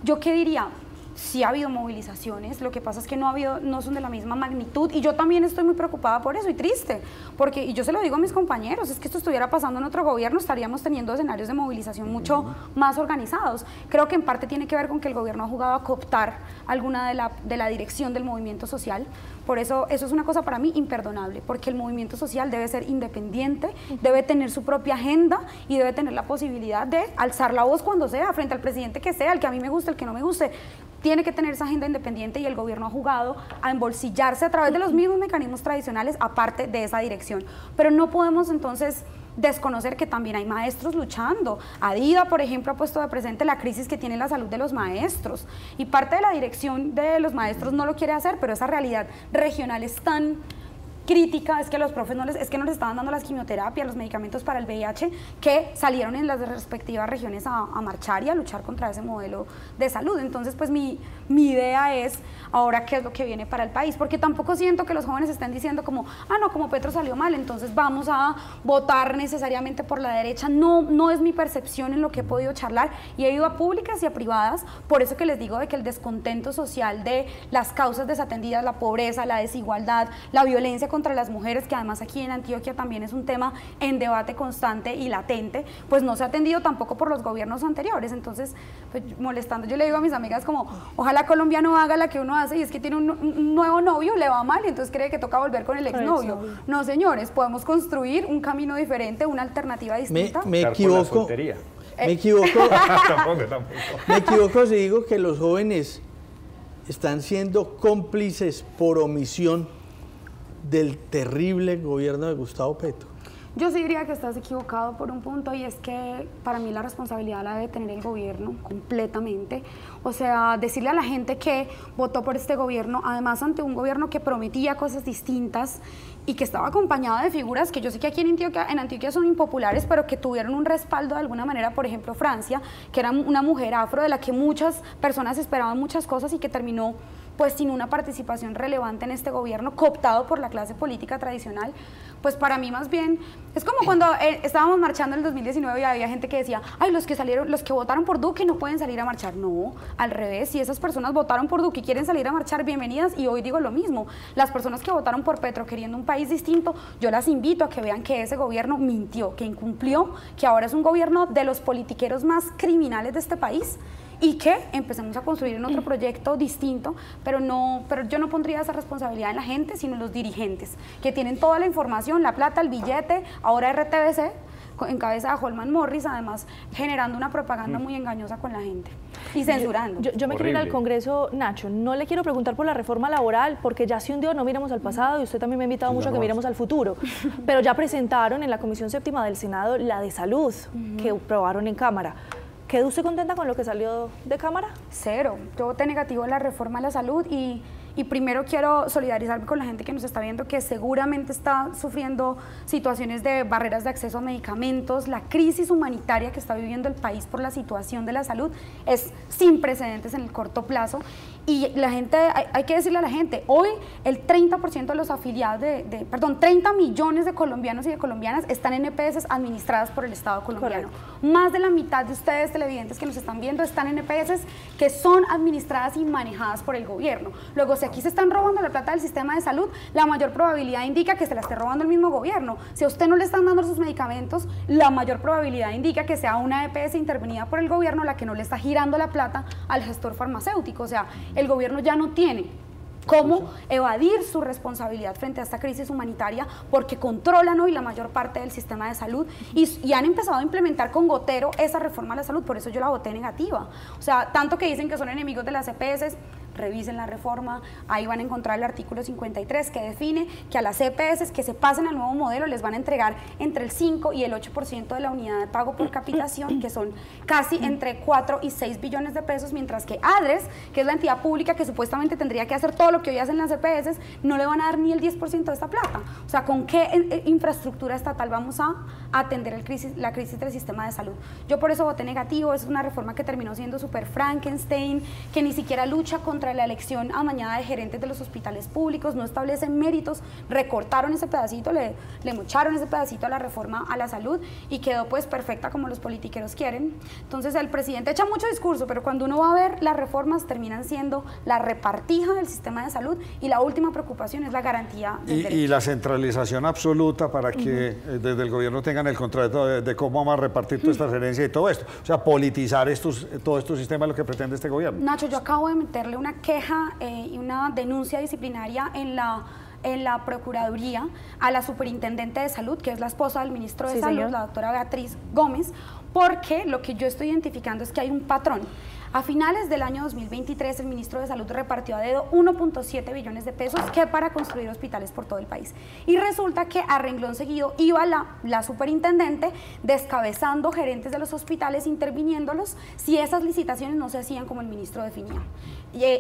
¿Yo qué diría? Sí ha habido movilizaciones, lo que pasa es que no son de la misma magnitud y yo también estoy muy preocupada por eso y triste, porque, y yo se lo digo a mis compañeros, es que esto estuviera pasando en otro gobierno, estaríamos teniendo escenarios de movilización mucho más organizados. Creo que en parte tiene que ver con que el gobierno ha jugado a cooptar alguna de la dirección del movimiento social, por eso es una cosa para mí imperdonable, porque el movimiento social debe ser independiente, debe tener su propia agenda y debe tener la posibilidad de alzar la voz cuando sea, frente al presidente que sea, el que a mí me guste, el que no me guste, tiene que tener esa agenda independiente y el gobierno ha jugado a embolsillarse a través de los mismos mecanismos tradicionales aparte de esa dirección. Pero no podemos entonces desconocer que también hay maestros luchando. Adida, por ejemplo, ha puesto de presente la crisis que tiene la salud de los maestros y parte de la dirección de los maestros no lo quiere hacer, pero esa realidad regional es tan crítica, es que los profes no les estaban dando las quimioterapias, los medicamentos para el VIH, que salieron en las respectivas regiones a marchar y a luchar contra ese modelo de salud. Entonces, pues mi idea es, ahora, ¿qué es lo que viene para el país? Porque tampoco siento que los jóvenes estén diciendo como, no, como Petro salió mal, entonces vamos a votar necesariamente por la derecha. No es mi percepción en lo que he podido charlar y he ido a públicas y a privadas, por eso que les digo de que el descontento social de las causas desatendidas, la pobreza, la desigualdad, la violencia contra las mujeres, que además aquí en Antioquia también es un tema en debate constante y latente, pues no se ha atendido tampoco por los gobiernos anteriores. Entonces, pues, molestando, yo le digo a mis amigas como, ojalá Colombia no haga la que uno hace y es que tiene un nuevo novio, le va mal y entonces cree que toca volver con el exnovio. No, señores, podemos construir un camino diferente, una alternativa distinta. Me equivoco. Me equivoco. Me equivoco si digo que los jóvenes están siendo cómplices por omisión del terrible gobierno de Gustavo Petro. Yo sí diría que estás equivocado por un punto y es que para mí la responsabilidad la debe tener el gobierno completamente. O sea, decirle a la gente que votó por este gobierno, además ante un gobierno que prometía cosas distintas y que estaba acompañado de figuras que yo sé que aquí en Antioquia son impopulares, pero que tuvieron un respaldo de alguna manera, por ejemplo Francia, que era una mujer afro de la que muchas personas esperaban muchas cosas y que terminó pues sin una participación relevante en este gobierno, cooptado por la clase política tradicional. Pues para mí más bien, es como cuando estábamos marchando en el 2019 y había gente que decía, ay, los que votaron por Duque no pueden salir a marchar. No, al revés, si esas personas votaron por Duque y quieren salir a marchar, bienvenidas, y hoy digo lo mismo. Las personas que votaron por Petro queriendo un país distinto, yo las invito a que vean que ese gobierno mintió, que incumplió, que ahora es un gobierno de los politiqueros más criminales de este país, y que empecemos a construir en otro proyecto distinto, pero yo no pondría esa responsabilidad en la gente, sino en los dirigentes, que tienen toda la información, la plata, el billete, ahora RTBC, en cabeza de Holman Morris, además generando una propaganda muy engañosa con la gente y censurando. Yo me quiero ir al Congreso, Nacho, no le quiero preguntar por la reforma laboral, porque ya se hundió, no miramos al pasado y usted también me ha invitado mucho a que miremos al futuro, pero ya presentaron en la Comisión Séptima del Senado la de Salud, que aprobaron en Cámara. ¿Quedó usted contenta con lo que salió de Cámara? Cero. Yo voté negativo en la reforma a la salud y primero quiero solidarizarme con la gente que nos está viendo, que seguramente está sufriendo situaciones de barreras de acceso a medicamentos. La crisis humanitaria que está viviendo el país por la situación de la salud es sin precedentes en el corto plazo. Y la gente, hay que decirle a la gente, hoy el 30% de los afiliados 30 millones de colombianos y de colombianas están en EPS administradas por el Estado colombiano. Correcto. Más de la mitad de ustedes, televidentes que nos están viendo, están en EPS que son administradas y manejadas por el gobierno. Luego, si aquí se están robando la plata del sistema de salud, la mayor probabilidad indica que se la esté robando el mismo gobierno. Si a usted no le están dando sus medicamentos, la mayor probabilidad indica que sea una EPS intervenida por el gobierno la que no le está girando la plata al gestor farmacéutico. O sea, el gobierno ya no tiene cómo evadir su responsabilidad frente a esta crisis humanitaria porque controlan hoy la mayor parte del sistema de salud y han empezado a implementar con gotero esa reforma a la salud, por eso yo la voté negativa. O sea, tanto que dicen que son enemigos de las EPS, revisen la reforma, ahí van a encontrar el artículo 53 que define que a las EPS que se pasen al nuevo modelo les van a entregar entre el 5 y el 8% de la unidad de pago por capitación, que son casi entre 4 y 6 billones de pesos, mientras que ADRES, que es la entidad pública que supuestamente tendría que hacer todo lo que hoy hacen las EPS, no le van a dar ni el 10% de esta plata. O sea, ¿con qué infraestructura estatal vamos a atender la crisis del sistema de salud? Yo por eso voté negativo. Es una reforma que terminó siendo súper Frankenstein, que ni siquiera lucha contra la elección amañada de gerentes de los hospitales públicos, no establece méritos, recortaron ese pedacito, le mocharon ese pedacito a la reforma a la salud y quedó pues perfecta como los politiqueros quieren. Entonces el presidente echa mucho discurso, pero cuando uno va a ver las reformas terminan siendo la repartija del sistema de salud y la última preocupación es la garantía del derecho. Y la centralización absoluta para que desde el gobierno tengan el control de cómo vamos a repartir toda esta gerencia y todo esto. O sea, politizar todos estos sistemas es lo que pretende este gobierno. Nacho, yo acabo de meterle una queja y una denuncia disciplinaria en la Procuraduría a la Superintendente de Salud, que es la esposa del ministro de Salud, la doctora Beatriz Gómez, porque lo que yo estoy identificando es que hay un patrón. A finales del año 2023, el ministro de Salud repartió a dedo 1.7 billones de pesos que para construir hospitales por todo el país. Y resulta que a renglón seguido iba la superintendente descabezando gerentes de los hospitales, interviniéndolos si esas licitaciones no se hacían como el ministro definía.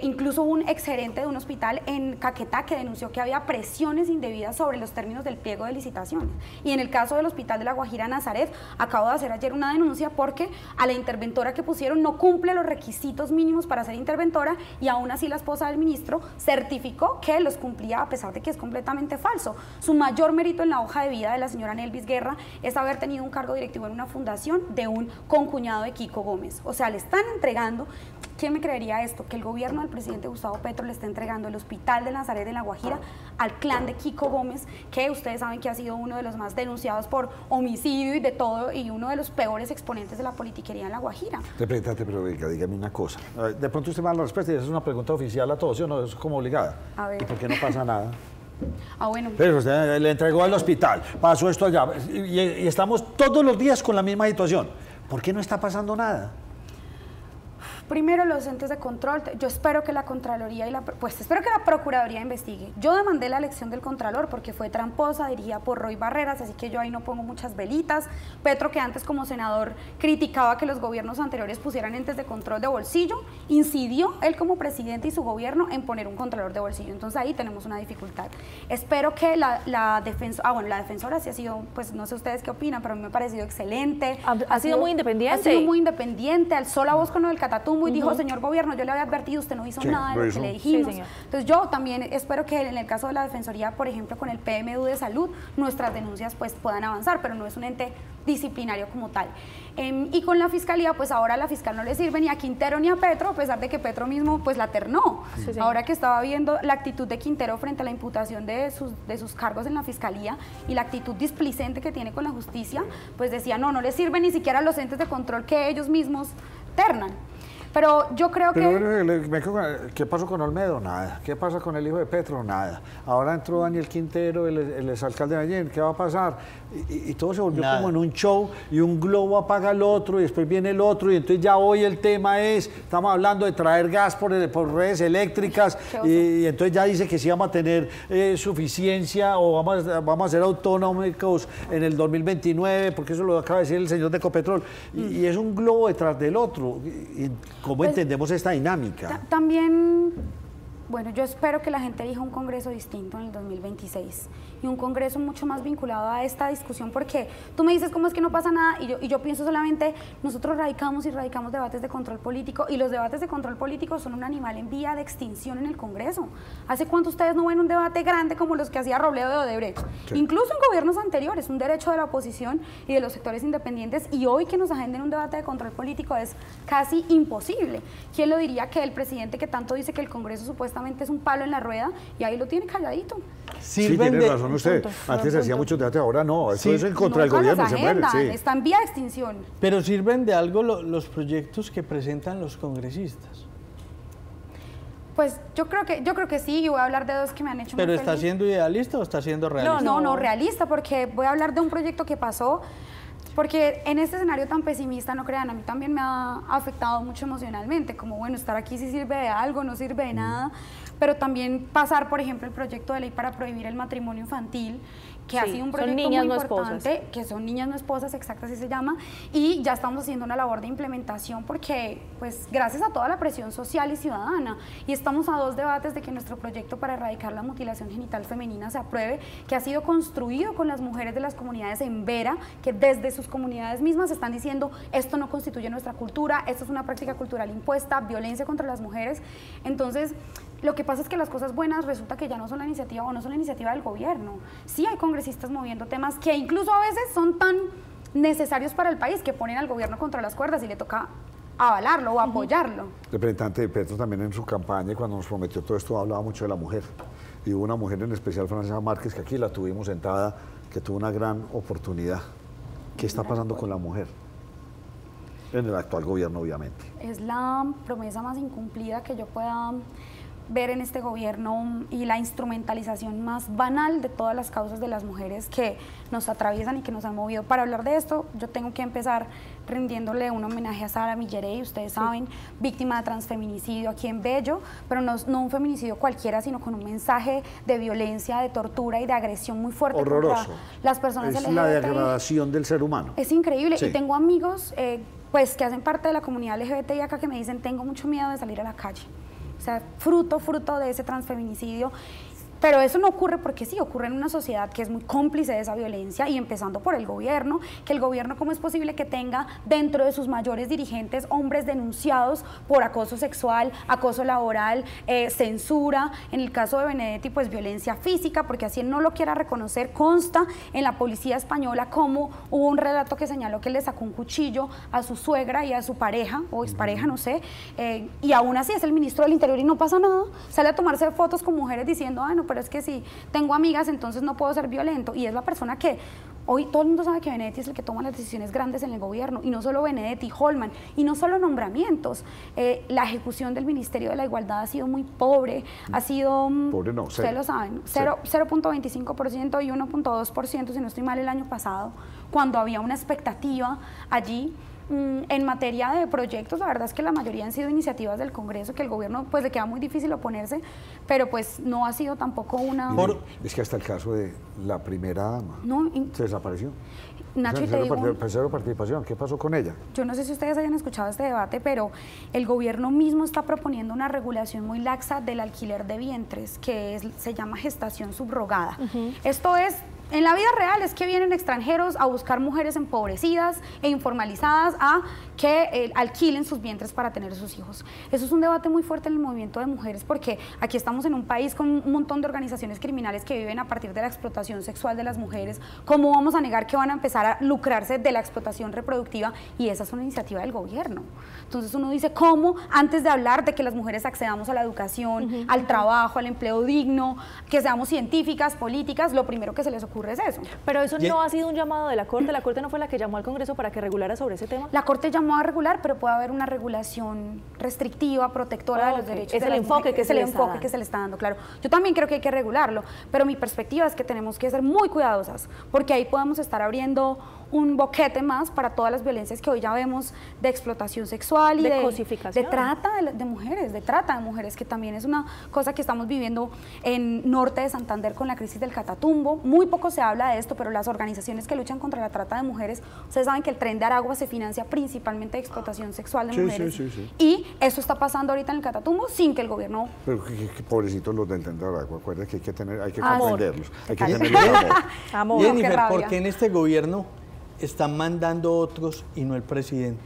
Incluso un exgerente de un hospital en Caquetá que denunció que había presiones indebidas sobre los términos del pliego de licitaciones. Y en el caso del hospital de La Guajira Nazaret, acabo de hacer ayer una denuncia porque a la interventora que pusieron no cumple los requisitos mínimos para ser interventora y aún así la esposa del ministro certificó que los cumplía a pesar de que es completamente falso. Su mayor mérito en la hoja de vida de la señora Nelvis Guerra es haber tenido un cargo directivo en una fundación de un concuñado de Kiko Gómez. O sea, le están entregando, ¿quién me creería esto? Que el gobierno del presidente Gustavo Petro le está entregando el hospital de Nazaret de La Guajira al clan de Kiko Gómez, que ustedes saben que ha sido uno de los más denunciados por homicidio y de todo, y uno de los peores exponentes de la politiquería en La Guajira. Pero dígame una cosa. De pronto usted me da la respuesta y esa es una pregunta oficial a todos, ¿sí o no? Es como obligada. A ver. ¿Y por qué no pasa nada? Bueno. Pero usted le entregó al hospital, pasó esto allá, y estamos todos los días con la misma situación. ¿Por qué no está pasando nada? Primero, los entes de control, yo espero que la Contraloría espero que la Procuraduría investigue. Yo demandé la elección del Contralor porque fue tramposa, dirigida por Roy Barreras, así que yo ahí no pongo muchas velitas. Petro, que antes como senador criticaba que los gobiernos anteriores pusieran entes de control de bolsillo, incidió él como presidente y su gobierno en poner un Contralor de bolsillo. Entonces ahí tenemos una dificultad. Espero que la defensora sí ha sido, pues no sé ustedes qué opinan, pero a mí me ha parecido excelente. Ha sido muy independiente. Ha sido muy independiente, alzó la voz con lo del Catatumbo y dijo, señor gobierno, yo le había advertido, usted no hizo nada de lo que le dijimos. Entonces yo también espero que en el caso de la Defensoría, por ejemplo, con el PMU de Salud, nuestras denuncias pues puedan avanzar, pero no es un ente disciplinario como tal. Y con la Fiscalía, pues ahora a la fiscal no le sirve ni a Quintero ni a Petro, a pesar de que Petro mismo pues la ternó. Ahora que estaba viendo la actitud de Quintero frente a la imputación de sus cargos en la Fiscalía y la actitud displicente que tiene con la justicia, pues decía, no le sirve ni siquiera a los entes de control que ellos mismos ternan. Pero yo creo que... ¿Qué pasó con Olmedo? Nada. ¿Qué pasa con el hijo de Petro? Nada. Ahora entró Daniel Quintero, el exalcalde de Medellín. ¿Qué va a pasar? Y todo se volvió como en un show, y un globo apaga el otro, y después viene el otro, y entonces ya hoy el tema estamos hablando de traer gas por redes eléctricas, y entonces ya dice que sí vamos a tener suficiencia, o vamos a ser autonómicos en el 2029, porque eso lo acaba de decir el señor de Ecopetrol, y es un globo detrás del otro. ¿Cómo entendemos esta dinámica? También, bueno, yo espero que la gente elija un Congreso distinto en el 2026 y un Congreso mucho más vinculado a esta discusión, porque tú me dices cómo es que no pasa nada y yo pienso solamente, nosotros radicamos debates de control político, y los debates de control político son un animal en vía de extinción en el Congreso. ¿Hace cuánto ustedes no ven un debate grande como los que hacía Robledo de Odebrecht? Sí. Incluso en gobiernos anteriores, un derecho de la oposición y de los sectores independientes, y hoy que nos agenden un debate de control político es casi imposible. ¿Quién lo diría que el presidente que tanto dice que el Congreso supuestamente es un palo en la rueda, y ahí lo tiene calladito? Sí, tiene razón usted. Antes se hacía mucho teatro, ahora no. Eso es en contra del gobierno. Se muere, está en vía de extinción. Pero ¿sirven de algo los proyectos que presentan los congresistas? Pues yo creo que sí, y voy a hablar de dos que me han hecho ¿Pero muy está feliz. Siendo idealista o está siendo realista? No, realista, porque voy a hablar de un proyecto que pasó. Porque en este escenario tan pesimista, no crean, a mí también me ha afectado mucho emocionalmente, como bueno, estar aquí sí sirve de algo, no sirve de nada, pero también pasar, por ejemplo, el proyecto de ley para prohibir el matrimonio infantil, que ha sido un proyecto muy importante, que son niñas no esposas, exacto, así se llama, y ya estamos haciendo una labor de implementación porque, pues, gracias a toda la presión social y ciudadana, y estamos a 2 debates de que nuestro proyecto para erradicar la mutilación genital femenina se apruebe, que ha sido construido con las mujeres de las comunidades en Vera, que desde sus comunidades mismas están diciendo, esto no constituye nuestra cultura, esto es una práctica cultural impuesta, violencia contra las mujeres. Entonces, lo que pasa es que las cosas buenas resulta que ya no son la iniciativa o no son la iniciativa del gobierno. Sí hay congresistas moviendo temas que incluso a veces son tan necesarios para el país que ponen al gobierno contra las cuerdas y le toca avalarlo o apoyarlo. El representante Petro también en su campaña, cuando nos prometió todo esto, hablaba mucho de la mujer. Y hubo una mujer en especial, Francesa Márquez, que aquí la tuvimos sentada, que tuvo una gran oportunidad. ¿Qué está pasando con la mujer? En el actual gobierno, obviamente. Es la promesa más incumplida que yo pueda ver en este gobierno y la instrumentalización más banal de todas las causas de las mujeres que nos atraviesan y que nos han movido. Para hablar de esto, yo tengo que empezar rindiéndole un homenaje a Sara Millerey, ustedes saben, víctima de transfeminicidio aquí en Bello, pero no un feminicidio cualquiera, sino con un mensaje de violencia, de tortura y de agresión muy fuerte. Horroroso. Contra las personas Es LGBTI. la degradación del ser humano. Es increíble, Sí. y tengo amigos pues que hacen parte de la comunidad LGBTI acá que me dicen, tengo mucho miedo de salir a la calle. O sea, fruto de ese transfeminicidio. Pero eso no ocurre porque sí, ocurre en una sociedad que es muy cómplice de esa violencia y empezando por el gobierno, que el gobierno, ¿cómo es posible que tenga dentro de sus mayores dirigentes hombres denunciados por acoso sexual, acoso laboral, censura? En el caso de Benedetti, pues violencia física, porque así él no lo quiera reconocer, consta en la policía española como hubo un relato que señaló que le sacó un cuchillo a su suegra y a su pareja, o expareja, no sé, y aún así es el ministro del Interior y no pasa nada, sale a tomarse fotos con mujeres diciendo, ay, no, pero es que si tengo amigas, entonces no puedo ser violento. Y es la persona que hoy todo el mundo sabe que Benedetti es el que toma las decisiones grandes en el gobierno, y no solo Benedetti, Holman, y no solo nombramientos. La ejecución del Ministerio de la Igualdad ha sido muy pobre, ha sido, pobre no, ustedes lo saben, 0.25% y 1.2%, si no estoy mal, el año pasado, cuando había una expectativa allí. En materia de proyectos, la verdad es que la mayoría han sido iniciativas del Congreso, que el gobierno pues le queda muy difícil oponerse, pero pues no ha sido tampoco una... Es que hasta el caso de la primera dama se desapareció. Nacho, y te digo, cero participación, ¿qué pasó con ella? Yo no sé si ustedes hayan escuchado este debate, pero el gobierno mismo está proponiendo una regulación muy laxa del alquiler de vientres, que se llama gestación subrogada. Esto es... En la vida real es que vienen extranjeros a buscar mujeres empobrecidas e informalizadas a que alquilen sus vientres para tener sus hijos. Eso es un debate muy fuerte en el movimiento de mujeres, porque aquí estamos en un país con un montón de organizaciones criminales que viven a partir de la explotación sexual de las mujeres. ¿Cómo vamos a negar que van a empezar a lucrarse de la explotación reproductiva? Y esa es una iniciativa del gobierno. Entonces uno dice, ¿cómo antes de hablar de que las mujeres accedamos a la educación, al trabajo, al empleo digno, que seamos científicas, políticas, lo primero que se les ocurre es eso? Pero eso no ha sido un llamado de la Corte no fue la que llamó al Congreso para que regulara sobre ese tema. La Corte llamó a regular, pero puede haber una regulación restrictiva, protectora de los derechos. Es el enfoque que se le está dando, claro. Yo también creo que hay que regularlo, pero mi perspectiva es que tenemos que ser muy cuidadosas, porque ahí podemos estar abriendo un boquete más para todas las violencias que hoy ya vemos de explotación sexual y de cosificación, de trata de mujeres, que también es una cosa que estamos viviendo en norte de Santander con la crisis del Catatumbo. Muy poco se habla de esto, pero las organizaciones que luchan contra la trata de mujeres, ustedes saben que el Tren de Aragua se financia principalmente de explotación sexual de mujeres. Y eso está pasando ahorita en el Catatumbo sin que el gobierno... Pero qué pobrecitos los del Tren de Aragua, acuerda que hay que comprenderlos, hay que tenerlos amor. Jennifer, ¿por qué en este gobierno están mandando otros y no el presidente?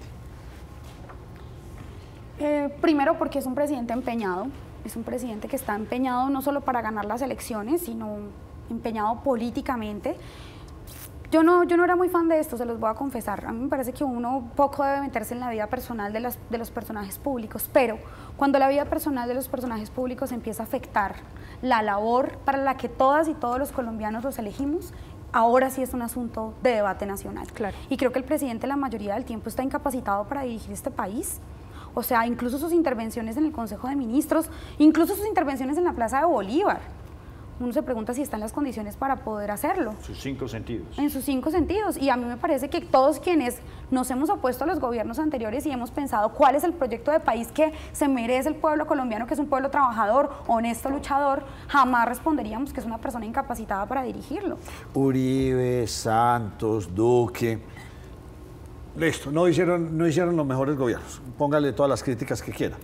Primero porque es un presidente empeñado, es un presidente que está empeñado no solo para ganar las elecciones, sino empeñado políticamente. Yo no era muy fan de esto, se los voy a confesar. A mí me parece que uno poco debe meterse en la vida personal de los personajes públicos, pero cuando la vida personal de los personajes públicos empieza a afectar la labor para la que todas y todos los colombianos los elegimos, ahora sí es un asunto de debate nacional. Claro. Y creo que el presidente la mayoría del tiempo está incapacitado para dirigir este país. O sea, incluso sus intervenciones en el Consejo de Ministros, incluso sus intervenciones en la Plaza de Bolívar. uno se pregunta si están las condiciones para poder hacerlo. Sus 5 sentidos. En sus 5 sentidos. Y a mí me parece que todos quienes nos hemos opuesto a los gobiernos anteriores y hemos pensado cuál es el proyecto de país que se merece el pueblo colombiano, que es un pueblo trabajador, honesto, luchador, jamás responderíamos que es una persona incapacitada para dirigirlo. Uribe, Santos, Duque, listo, no hicieron los mejores gobiernos, póngale todas las críticas que quiera,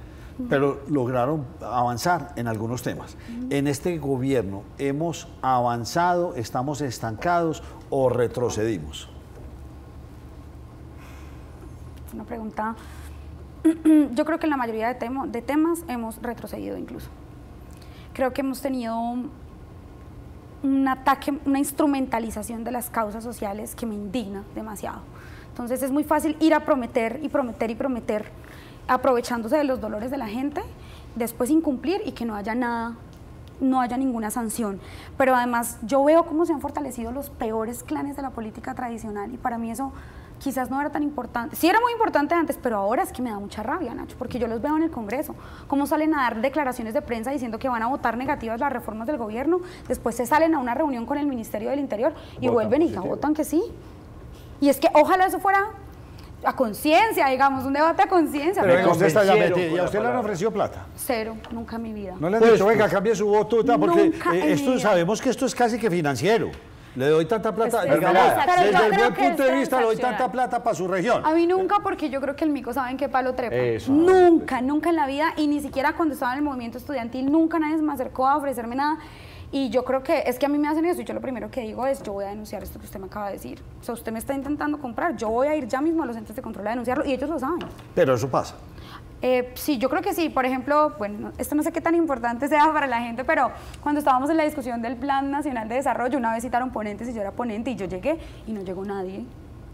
pero lograron avanzar en algunos temas. En este gobierno, ¿hemos avanzado, estamos estancados o retrocedimos? Es una pregunta, yo creo que en la mayoría de temas hemos retrocedido incluso. Creo que hemos tenido un ataque, una instrumentalización de las causas sociales que me indigna demasiado. Entonces es muy fácil ir a prometer y prometer y prometer, aprovechándose de los dolores de la gente, después incumplir y que no haya nada, no haya ninguna sanción. Pero además yo veo cómo se han fortalecido los peores clanes de la política tradicional y para mí eso quizás no era tan importante. Sí era muy importante antes, pero ahora es que me da mucha rabia, Nacho, porque yo los veo en el Congreso, cómo salen a dar declaraciones de prensa diciendo que van a votar negativas las reformas del gobierno, después se salen a una reunión con el Ministerio del Interior y vuelven y votan que sí. Y es que ojalá eso fuera a conciencia, digamos, un debate a conciencia. Pero usted está ya metido. ¿Y a usted le han ofrecido plata? Cero, nunca en mi vida. No le han dicho, venga, cambie su voto, porque esto sabemos que esto es casi que financiero. Le doy tanta plata, digamos, desde el buen punto de vista le doy tanta plata para su región. A mí nunca, porque yo creo que el mico sabe en qué palo trepa. Eso. Nunca, nunca en la vida, y ni siquiera cuando estaba en el movimiento estudiantil, nunca nadie se me acercó a ofrecerme nada. Y yo creo que es que a mí me hacen eso y yo lo primero que digo es, yo voy a denunciar esto que usted me acaba de decir. O sea, usted me está intentando comprar, yo voy a ir ya mismo a los entes de control a denunciarlo y ellos lo saben. Pero eso pasa. Sí, yo creo que sí. Por ejemplo, bueno, esto no sé qué tan importante sea para la gente, pero cuando estábamos en la discusión del Plan Nacional de Desarrollo, una vez citaron ponentes y yo era ponente y yo llegué y no llegó nadie.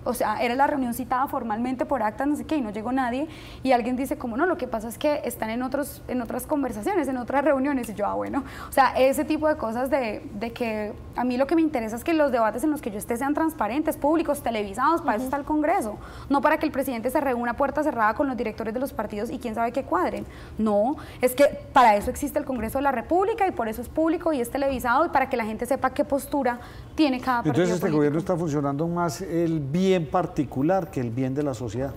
O sea, era la reunión citada formalmente por actas, no sé qué, y no llegó nadie. Y alguien dice, como no, lo que pasa es que están en otras conversaciones, en otras reuniones. Y yo, bueno. O sea, ese tipo de cosas de que a mí lo que me interesa es que los debates en los que yo esté sean transparentes, públicos, televisados, para eso está el Congreso. No para que el presidente se reúna a puerta cerrada con los directores de los partidos y quién sabe qué cuadren. No, es que para eso existe el Congreso de la República y por eso es público y es televisado y para que la gente sepa qué postura tiene cada partido Entonces este político. gobierno está funcionando más el bien particular que el bien de la sociedad.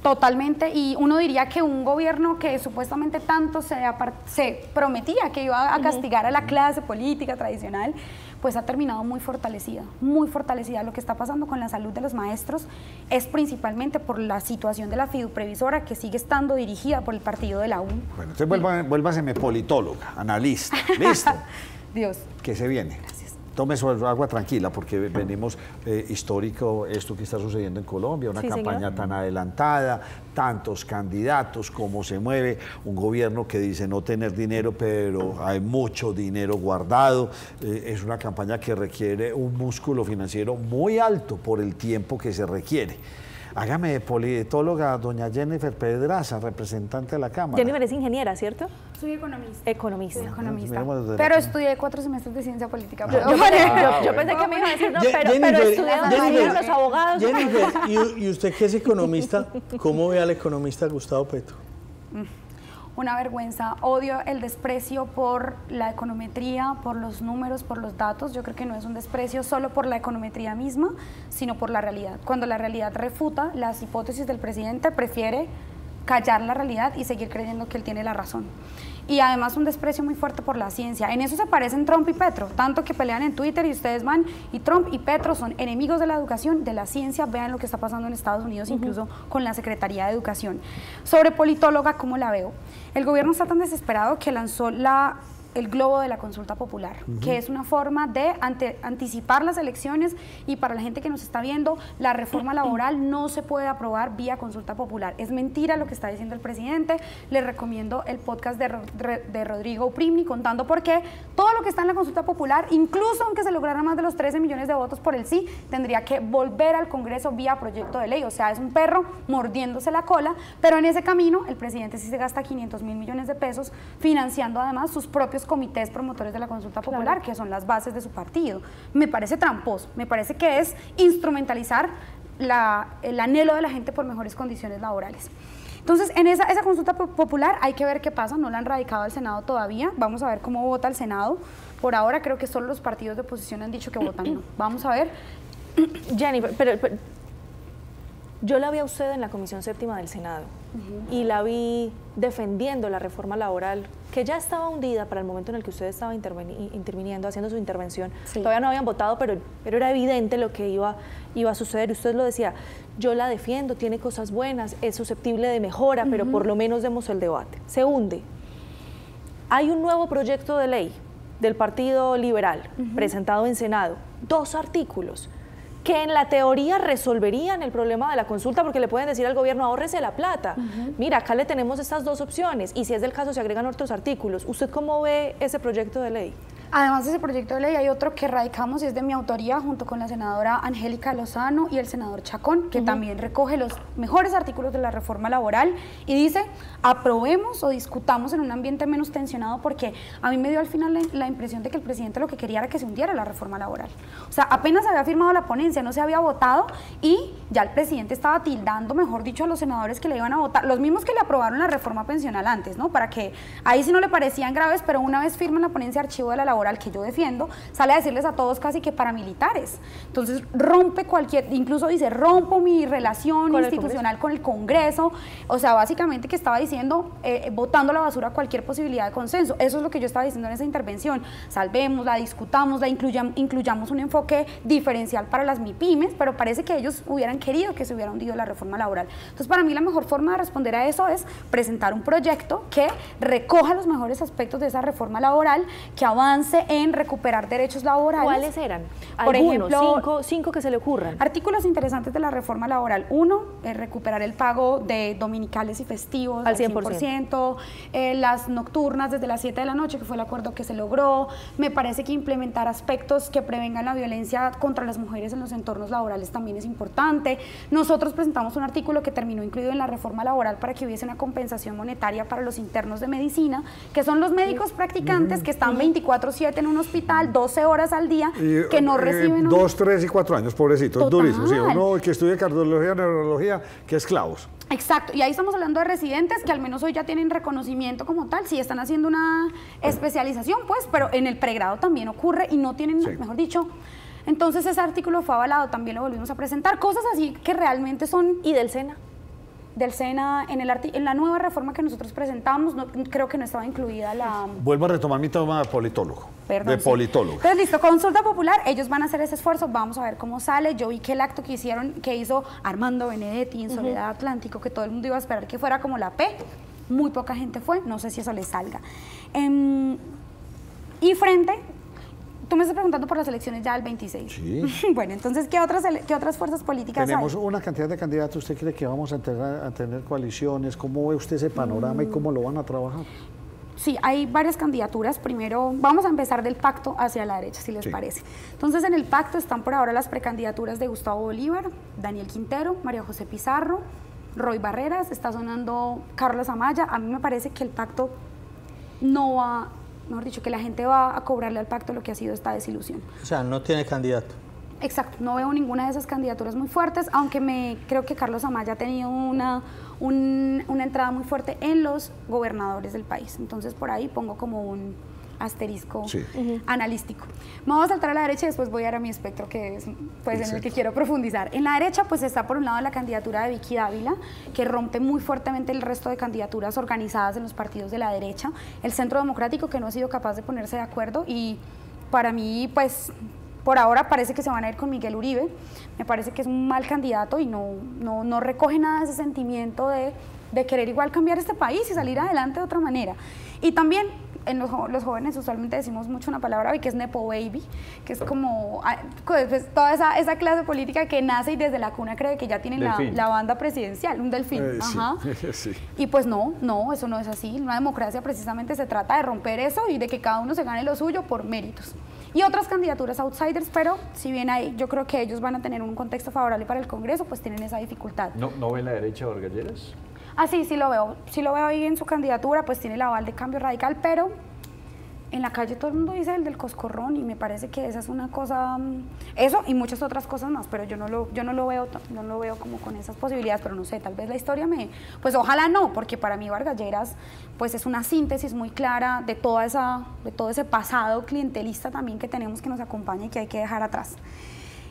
Totalmente, y uno diría que un gobierno que supuestamente tanto se prometía que iba a castigar a la clase política tradicional, pues ha terminado muy fortalecida, muy fortalecida. Lo que está pasando con la salud de los maestros es principalmente por la situación de la fiduprevisora que sigue estando dirigida por el partido de la U. Bueno, entonces vuélvaseme politóloga, analista, listo. Dios. ¿Qué se viene? Gracias. Tome su agua tranquila porque venimos histórico esto que está sucediendo en Colombia, una campaña tan adelantada, tantos candidatos, cómo se mueve, un gobierno que dice no tener dinero, pero hay mucho dinero guardado. Es una campaña que requiere un músculo financiero muy alto por el tiempo que se requiere. Hágame de politóloga doña Jennifer Pedraza, representante de la Cámara. Jennifer es ingeniera, ¿cierto? Soy economista. Economista. Soy economista. Miremos Pero estudié 4 semestres de ciencia política. Yo pensé que me iba a decir, no, pero estudié donde salieron los abogados. Jennifer, ¿y usted que es economista, cómo ve al economista Gustavo Petro? Una vergüenza, odio el desprecio por la econometría, por los números, por los datos. Yo creo que no es un desprecio solo por la econometría misma, sino por la realidad. Cuando la realidad refuta las hipótesis del presidente, prefiere callar la realidad y seguir creyendo que él tiene la razón. Y además un desprecio muy fuerte por la ciencia. En eso se parecen Trump y Petro, tanto que pelean en Twitter y ustedes van, y Trump y Petro son enemigos de la educación, de la ciencia. Vean lo que está pasando en Estados Unidos, incluso con la Secretaría de Educación. Sobre politóloga, ¿cómo la veo? El gobierno está tan desesperado que lanzó el globo de la consulta popular, que es una forma de anticipar las elecciones, y para la gente que nos está viendo, la reforma laboral no se puede aprobar vía consulta popular. Es mentira lo que está diciendo el presidente. Les recomiendo el podcast de Rodrigo Primni contando por qué todo lo que está en la consulta popular, incluso aunque se lograran más de los 13 millones de votos por el sí, tendría que volver al Congreso vía proyecto de ley. O sea, es un perro mordiéndose la cola, pero en ese camino el presidente sí se gasta 500.000 millones de pesos financiando además sus propios comités promotores de la consulta popular, que son las bases de su partido. Me parece tramposo, me parece que es instrumentalizar el anhelo de la gente por mejores condiciones laborales. Entonces, en esa consulta popular hay que ver qué pasa, no la han radicado al Senado todavía, vamos a ver cómo vota el Senado. Por ahora creo que solo los partidos de oposición han dicho que votan no. Vamos a ver. Jenny, pero yo la vi a usted en la Comisión Séptima del Senado y la vi defendiendo la reforma laboral, que ya estaba hundida para el momento en el que usted estaba interviniendo, haciendo su intervención. Sí. Todavía no habían votado, pero era evidente lo que iba a suceder. Usted lo decía, yo la defiendo, tiene cosas buenas, es susceptible de mejora, pero por lo menos demos el debate. Se hunde. Hay un nuevo proyecto de ley del Partido Liberal, presentado en Senado, 2 artículos, que en la teoría resolverían el problema de la consulta, porque le pueden decir al gobierno, ahórrese la plata. Mira, acá le tenemos estas 2 opciones, y si es del caso se agregan otros artículos. ¿Usted cómo ve ese proyecto de ley? Además de ese proyecto de ley hay otro que radicamos y es de mi autoría junto con la senadora Angélica Lozano y el senador Chacón, que también recoge los mejores artículos de la reforma laboral y dice, aprobemos o discutamos en un ambiente menos tensionado, porque a mí me dio al final la impresión de que el presidente lo que quería era que se hundiera la reforma laboral. O sea, apenas había firmado la ponencia, no se había votado y ya el presidente estaba tildando, mejor dicho, a los senadores que le iban a votar, los mismos que le aprobaron la reforma pensional antes, ¿no? Para que ahí sí no le parecían graves, pero una vez firman la ponencia de archivo de la laboral que yo defiendo, sale a decirles a todos casi que paramilitares. Entonces rompe incluso dice, rompo mi relación institucional con el Congreso, o sea, básicamente que estaba diciendo, botando a la basura cualquier posibilidad de consenso. Eso es lo que yo estaba diciendo en esa intervención. Salvémosla, discutamos, incluyamos un enfoque diferencial para las MIPYMES, pero parece que ellos hubieran querido que se hubiera hundido la reforma laboral. Entonces, para mí la mejor forma de responder a eso es presentar un proyecto que recoja los mejores aspectos de esa reforma laboral, que avance en recuperar derechos laborales. ¿Cuáles eran? Por ejemplo, cinco que se le ocurran. Artículos interesantes de la reforma laboral. 1, recuperar el pago de dominicales y festivos al 100%, las nocturnas desde las 7 de la noche, que fue el acuerdo que se logró. Me parece que implementar aspectos que prevengan la violencia contra las mujeres en los entornos laborales también es importante. Nosotros presentamos un artículo que terminó incluido en la reforma laboral para que hubiese una compensación monetaria para los internos de medicina, que son los médicos practicantes que están 24/7 en un hospital, 12 horas al día, que no reciben... 2, 3 y 4 años, pobrecito, es durísimo. Sí, uno que estudia cardiología, neurología, que esclavos. Exacto, y ahí estamos hablando de residentes que al menos hoy ya tienen reconocimiento como tal, sí están haciendo una especialización, pues, pero en el pregrado también ocurre y no tienen, mejor dicho... Entonces ese artículo fue avalado, también lo volvimos a presentar, cosas así que realmente son... ¿Y del SENA? Del SENA, en la nueva reforma que nosotros presentamos, creo que no estaba incluida la... Vuelvo a retomar mi tema de politólogo. Perdón, de politólogo. Entonces, listo, consulta popular, ellos van a hacer ese esfuerzo, vamos a ver cómo sale. Yo vi que el acto que hizo Armando Benedetti en Soledad Atlántico, que todo el mundo iba a esperar que fuera como la P, muy poca gente fue, no sé si eso les salga. Y frente... Tú me estás preguntando por las elecciones ya del 26. Sí. Bueno, entonces, ¿qué otras fuerzas políticas Tenemos hay? una cantidad de candidatos. ¿Usted cree que vamos a tener coaliciones? ¿Cómo ve usted ese panorama y cómo lo van a trabajar? Sí, hay varias candidaturas. Primero, vamos a empezar del pacto hacia la derecha, si les parece. Entonces, en el pacto están por ahora las precandidaturas de Gustavo Bolívar, Daniel Quintero, María José Pizarro, Roy Barreras, está sonando Carlos Amaya. A mí me parece que el pacto no va... Mejor dicho, que la gente va a cobrarle al pacto lo que ha sido esta desilusión. O sea, no tiene candidato. Exacto, no veo ninguna de esas candidaturas muy fuertes, aunque creo que Carlos Amaya ha tenido una entrada muy fuerte en los gobernadores del país. Entonces, por ahí pongo como un asterisco analístico. Me voy a saltar a la derecha y después voy a ir a mi espectro, que es pues, en el que quiero profundizar. En la derecha pues está por un lado la candidatura de Vicky Dávila, que rompe muy fuertemente el resto de candidaturas organizadas en los partidos de la derecha. El Centro Democrático, que no ha sido capaz de ponerse de acuerdo, y para mí pues por ahora parece que se van a ir con Miguel Uribe. Me parece que es un mal candidato y no recoge nada de ese sentimiento de querer igual cambiar este país y salir adelante de otra manera. Y también en los jóvenes usualmente decimos mucho una palabra hoy que es Nepo Baby, que es como pues, toda esa clase política que nace y desde la cuna cree que ya tienen la banda presidencial, un delfín. Sí. Y pues no, eso no es así. Una democracia precisamente se trata de romper eso y de que cada uno se gane lo suyo por méritos. Y otras candidaturas outsiders, pero si bien yo creo que ellos van a tener un contexto favorable para el Congreso, pues tienen esa dificultad. ¿No ven la derecha de Vargas Lleras? Ah, sí lo veo ahí en su candidatura, pues tiene el aval de Cambio Radical, pero en la calle todo el mundo dice el del coscorrón y me parece que esa es una cosa, eso y muchas otras cosas más, pero yo no lo veo como con esas posibilidades, pero no sé, tal vez la historia pues ojalá no, porque para mí Vargas Lleras pues es una síntesis muy clara de todo ese pasado clientelista también que tenemos que nos acompaña y que hay que dejar atrás.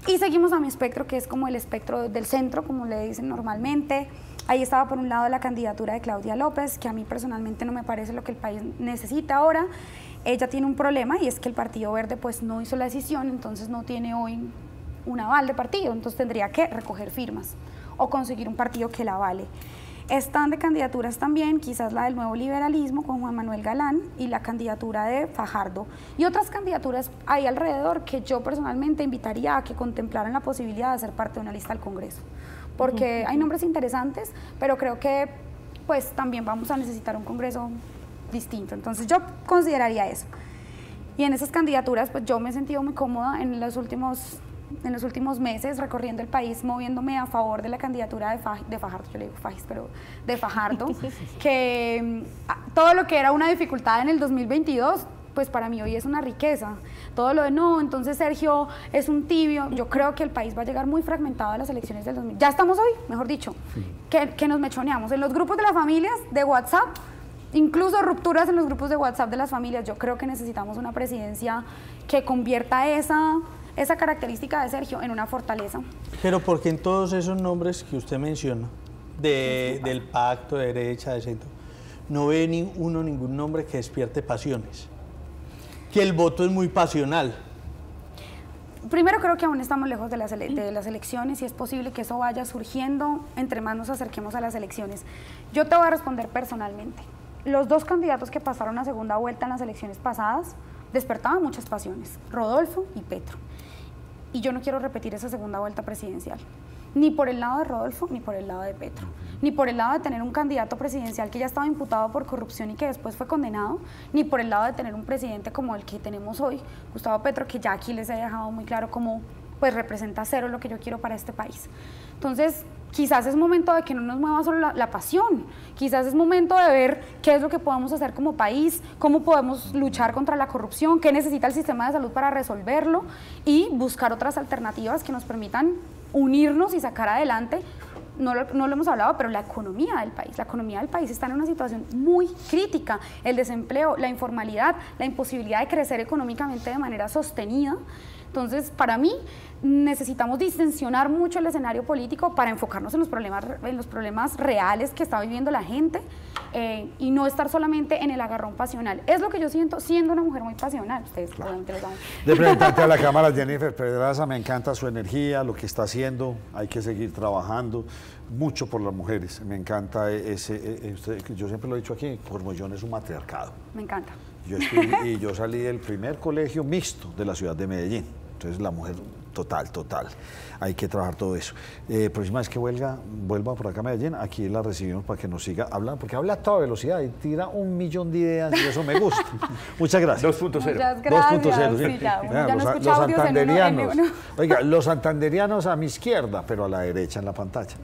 Y seguimos a mi espectro, que es como el espectro del centro, como le dicen normalmente. Ahí estaba por un lado la candidatura de Claudia López, que a mí personalmente no me parece lo que el país necesita ahora. Ella tiene un problema y es que el Partido Verde pues no hizo la decisión, entonces no tiene hoy un aval de partido, entonces tendría que recoger firmas o conseguir un partido que la avale. Están de candidaturas también, quizás la del Nuevo Liberalismo con Juan Manuel Galán y la candidatura de Fajardo y otras candidaturas ahí alrededor que yo personalmente invitaría a que contemplaran la posibilidad de ser parte de una lista al Congreso, porque hay nombres interesantes, pero creo que pues también vamos a necesitar un Congreso distinto, entonces yo consideraría eso. Y en esas candidaturas pues yo me he sentido muy cómoda en los últimos meses recorriendo el país, moviéndome a favor de la candidatura de Fajardo, yo le digo Fajis, pero de Fajardo, que todo lo que era una dificultad en el 2022, pues para mí hoy es una riqueza. Todo lo de no, entonces Sergio es un tibio, yo creo que el país va a llegar muy fragmentado a las elecciones del 2000. Ya estamos hoy, mejor dicho, que nos mechoneamos en los grupos de las familias de WhatsApp, incluso rupturas en los grupos de WhatsApp de las familias. Yo creo que necesitamos una presidencia que convierta esa característica de Sergio en una fortaleza. Pero ¿por qué en todos esos nombres que usted menciona, del pacto, de derecha, de centro, no ve ningún nombre que despierte pasiones? Que el voto es muy pasional. Primero creo que aún estamos lejos de las elecciones y es posible que eso vaya surgiendo entre más nos acerquemos a las elecciones. Yo te voy a responder personalmente. Los dos candidatos que pasaron a segunda vuelta en las elecciones pasadas despertaban muchas pasiones, Rodolfo y Petro. Y yo no quiero repetir esa segunda vuelta presidencial, ni por el lado de Rodolfo, ni por el lado de Petro, ni por el lado de tener un candidato presidencial que ya estaba imputado por corrupción y que después fue condenado, ni por el lado de tener un presidente como el que tenemos hoy, Gustavo Petro, que ya aquí les he dejado muy claro cómo pues representa cero lo que yo quiero para este país. Entonces, quizás es momento de que no nos mueva solo la pasión, quizás es momento de ver qué es lo que podemos hacer como país, cómo podemos luchar contra la corrupción, qué necesita el sistema de salud para resolverlo y buscar otras alternativas que nos permitan unirnos y sacar adelante, no lo hemos hablado, pero la economía del país. La economía del país está en una situación muy crítica, el desempleo, la informalidad, la imposibilidad de crecer económicamente de manera sostenida. Entonces, para mí, necesitamos distensionar mucho el escenario político para enfocarnos en los problemas reales que está viviendo la gente y no estar solamente en el agarrón pasional. Es lo que yo siento siendo una mujer muy pasional. Ustedes probablemente lo saben. Representante de la Cámara, Jennifer Pedraza, me encanta su energía, lo que está haciendo. Hay que seguir trabajando mucho por las mujeres. Me encanta yo siempre lo he dicho aquí, Cormollón es un matriarcado. Me encanta. Yo salí del primer colegio mixto de la ciudad de Medellín. Entonces la mujer total. Hay que trabajar todo eso. Próxima vez que vuelva por acá a Medellín, aquí la recibimos para que nos siga hablando, porque habla a toda velocidad y tira 1.000.000 de ideas y eso me gusta. Muchas gracias. 2.0. Muchas gracias. 2.0. Sí, ya no Los escucha audios santanderianos. en uno. Oiga, los santanderianos a mi izquierda, pero a la derecha en la pantalla.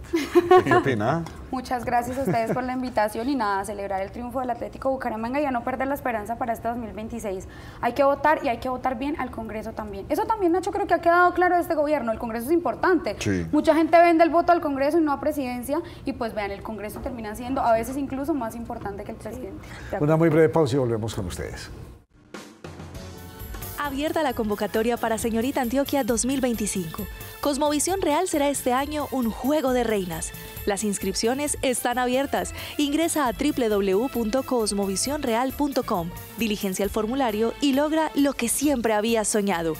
¿Qué opina? Muchas gracias a ustedes por la invitación y nada, celebrar el triunfo del Atlético Bucaramanga y a no perder la esperanza para este 2026. Hay que votar y hay que votar bien al Congreso también. Eso también, Nacho, creo que ha quedado claro de este gobierno. El Congreso es importante. Sí. Mucha gente vende el voto al Congreso y no a presidencia y pues vean, el Congreso termina siendo a veces incluso más importante que el presidente. Una muy breve pausa y volvemos con ustedes. Abierta la convocatoria para Señorita Antioquia 2025. Cosmovisión Real será este año un juego de reinas. Las inscripciones están abiertas. Ingresa a www.cosmovisionreal.com, diligencia el formulario y logra lo que siempre habías soñado.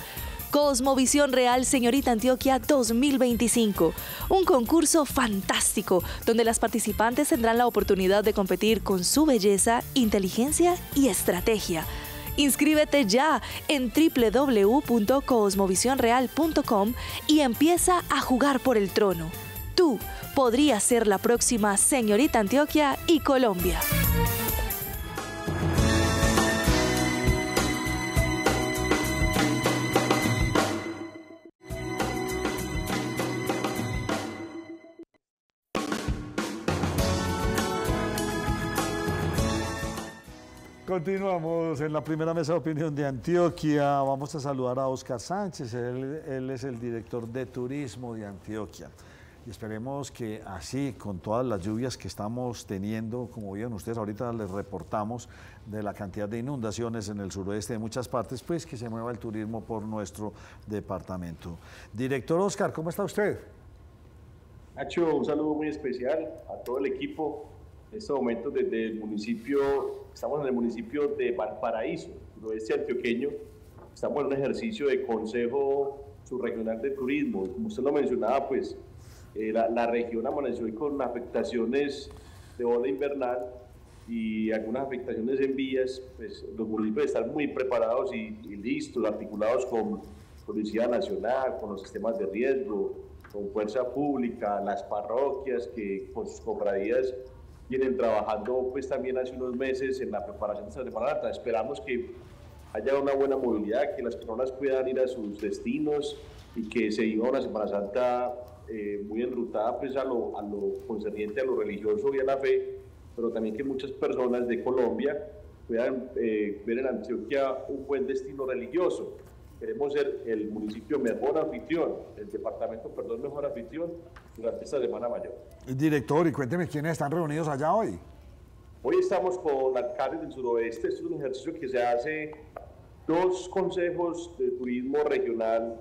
Cosmovisión Real Señorita Antioquia 2025, un concurso fantástico donde las participantes tendrán la oportunidad de competir con su belleza, inteligencia y estrategia. Inscríbete ya en www.cosmovisionreal.com y empieza a jugar por el trono. Tú podrías ser la próxima Señorita Antioquia y Colombia. Continuamos en la primera mesa de opinión de Antioquia. Vamos a saludar a Óscar Sánchez, él es el director de turismo de Antioquia. Y esperemos que así, con todas las lluvias que estamos teniendo, como vieron ustedes, ahorita les reportamos de la cantidad de inundaciones en el suroeste de muchas partes, pues que se mueva el turismo por nuestro departamento. Director Óscar, ¿cómo está usted? Nacho, un saludo muy especial a todo el equipo. En este momento desde el municipio, estamos en el municipio de Valparaíso, suroeste antioqueño. Estamos en un ejercicio de Consejo Subregional de Turismo. Como usted lo mencionaba, pues la región amaneció hoy con afectaciones de ola invernal y algunas afectaciones en vías. Pues los municipios están muy preparados y listos, articulados con Policía Nacional, con los sistemas de riesgo, con Fuerza Pública, las parroquias que con sus cofradías vienen trabajando pues también hace unos meses en la preparación de esta Semana Santa. Esperamos que haya una buena movilidad, que las personas puedan ir a sus destinos y que se viva una Semana Santa muy enrutada pues a lo concerniente a lo religioso y a la fe, pero también que muchas personas de Colombia puedan ver en Antioquia un buen destino religioso. Queremos ser el municipio mejor anfitrión, el departamento, perdón, mejor anfitrión durante esta Semana Mayor. Director, y cuénteme quiénes están reunidos allá hoy. Hoy estamos con alcaldes del suroeste. Este es un ejercicio que se hace 2 consejos de turismo regional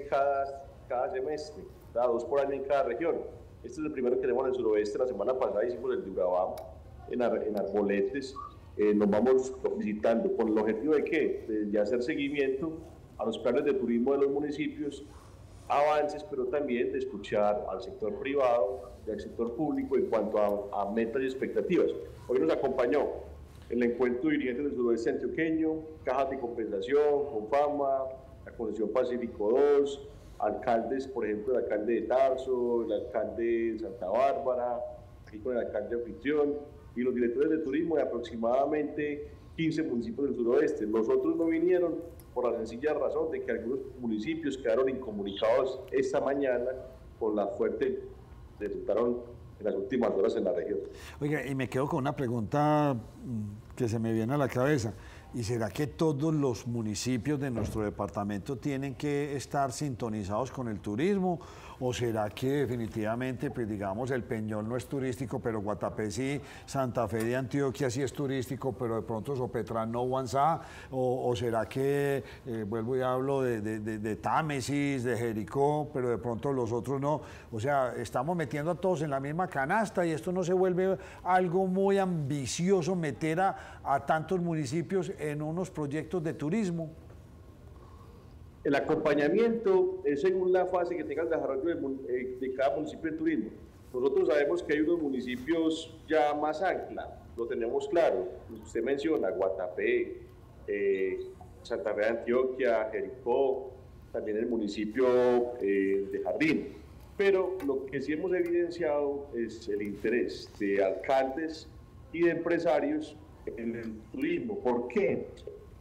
cada semestre, cada 2 por año en cada región. Este es el primero que tenemos en el suroeste. La semana pasada hicimos el de Urabá, en Arboletes. Nos vamos visitando con el objetivo de ¿qué? De hacer seguimiento a los planes de turismo de los municipios, avances, pero también de escuchar al sector privado y al sector público en cuanto a metas y expectativas. Hoy nos acompañó el encuentro de dirigentes del suroeste antioqueño, cajas de compensación, Confama, la Conexión Pacífico 2, alcaldes, por ejemplo, el alcalde de Tarso, el alcalde de Santa Bárbara, aquí con el alcalde anfitrión, y los directores de turismo de aproximadamente 15 municipios del suroeste. Los otros no vinieron por la sencilla razón de que algunos municipios quedaron incomunicados esta mañana con la fuerte que resultaron en las últimas horas en la región. Oiga, y me quedo con una pregunta que se me viene a la cabeza. ¿Y será que todos los municipios de nuestro departamento tienen que estar sintonizados con el turismo? ¿O será que definitivamente, pues digamos, el Peñol no es turístico, pero Guatapé sí, Santa Fe de Antioquia sí es turístico, pero de pronto Sopetrán no, Huanzá? ¿O será que, vuelvo y hablo de Támesis, de Jericó, pero de pronto los otros no? O sea, estamos metiendo a todos en la misma canasta y esto no se vuelve algo muy ambicioso meter a tantos municipios en unos proyectos de turismo. El acompañamiento es según la fase que tenga el desarrollo de cada municipio de turismo. Nosotros sabemos que hay unos municipios ya más ancla, lo tenemos claro. Usted menciona Guatapé, Santa Fe de Antioquia, Jericó, también el municipio de Jardín. Pero lo que sí hemos evidenciado es el interés de alcaldes y de empresarios en el turismo. ¿Por qué?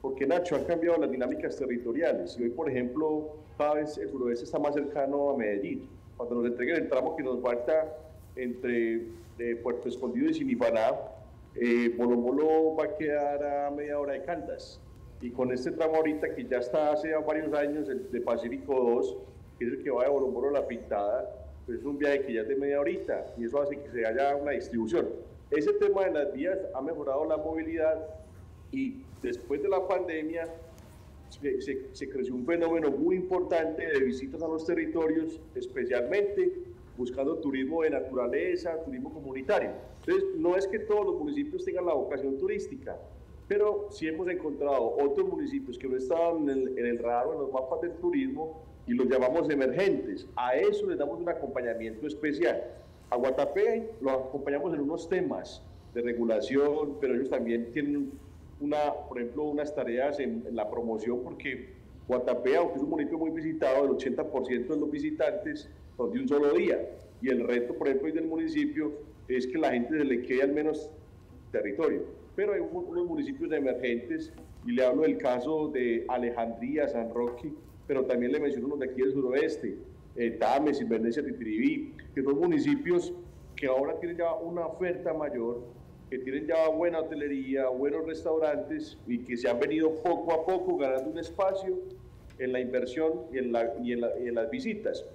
Porque, Nacho, han cambiado las dinámicas territoriales y hoy, por ejemplo, cada vez el suroeste está más cercano a Medellín. Cuando nos entreguen el tramo que nos falta entre Puerto Escondido y Sinipaná, Bolo Bolo va a quedar a media hora de Caldas. Y con este tramo ahorita, que ya está hace varios años, el de Pacífico 2, que es el que va de Bolo Bolo a La Pintada, pues es un viaje que ya es de media horita y eso hace que se haya una distribución. Ese tema de las vías ha mejorado la movilidad y después de la pandemia se creció un fenómeno muy importante de visitas a los territorios, especialmente buscando turismo de naturaleza, turismo comunitario. Entonces, no es que todos los municipios tengan la vocación turística, pero sí hemos encontrado otros municipios que no estaban en el radar o en los mapas del turismo y los llamamos emergentes. A eso les damos un acompañamiento especial. A Guatapé los acompañamos en unos temas de regulación, pero ellos también tienen por ejemplo, unas tareas en la promoción, porque Guatapé, aunque es un municipio muy visitado, el 80% de los visitantes son de un solo día. Y el reto, por ejemplo, del municipio es que la gente se le quede al menos territorio. Pero hay unos municipios emergentes, y le hablo del caso de Alejandría, San Roque, pero también le menciono unos de aquí del suroeste, Tames, Invernecia, Titiribí, que son municipios que ahora tienen ya una oferta mayor que tienen ya buena hotelería, buenos restaurantes y que se han venido poco a poco ganando un espacio en la inversión y en las visitas.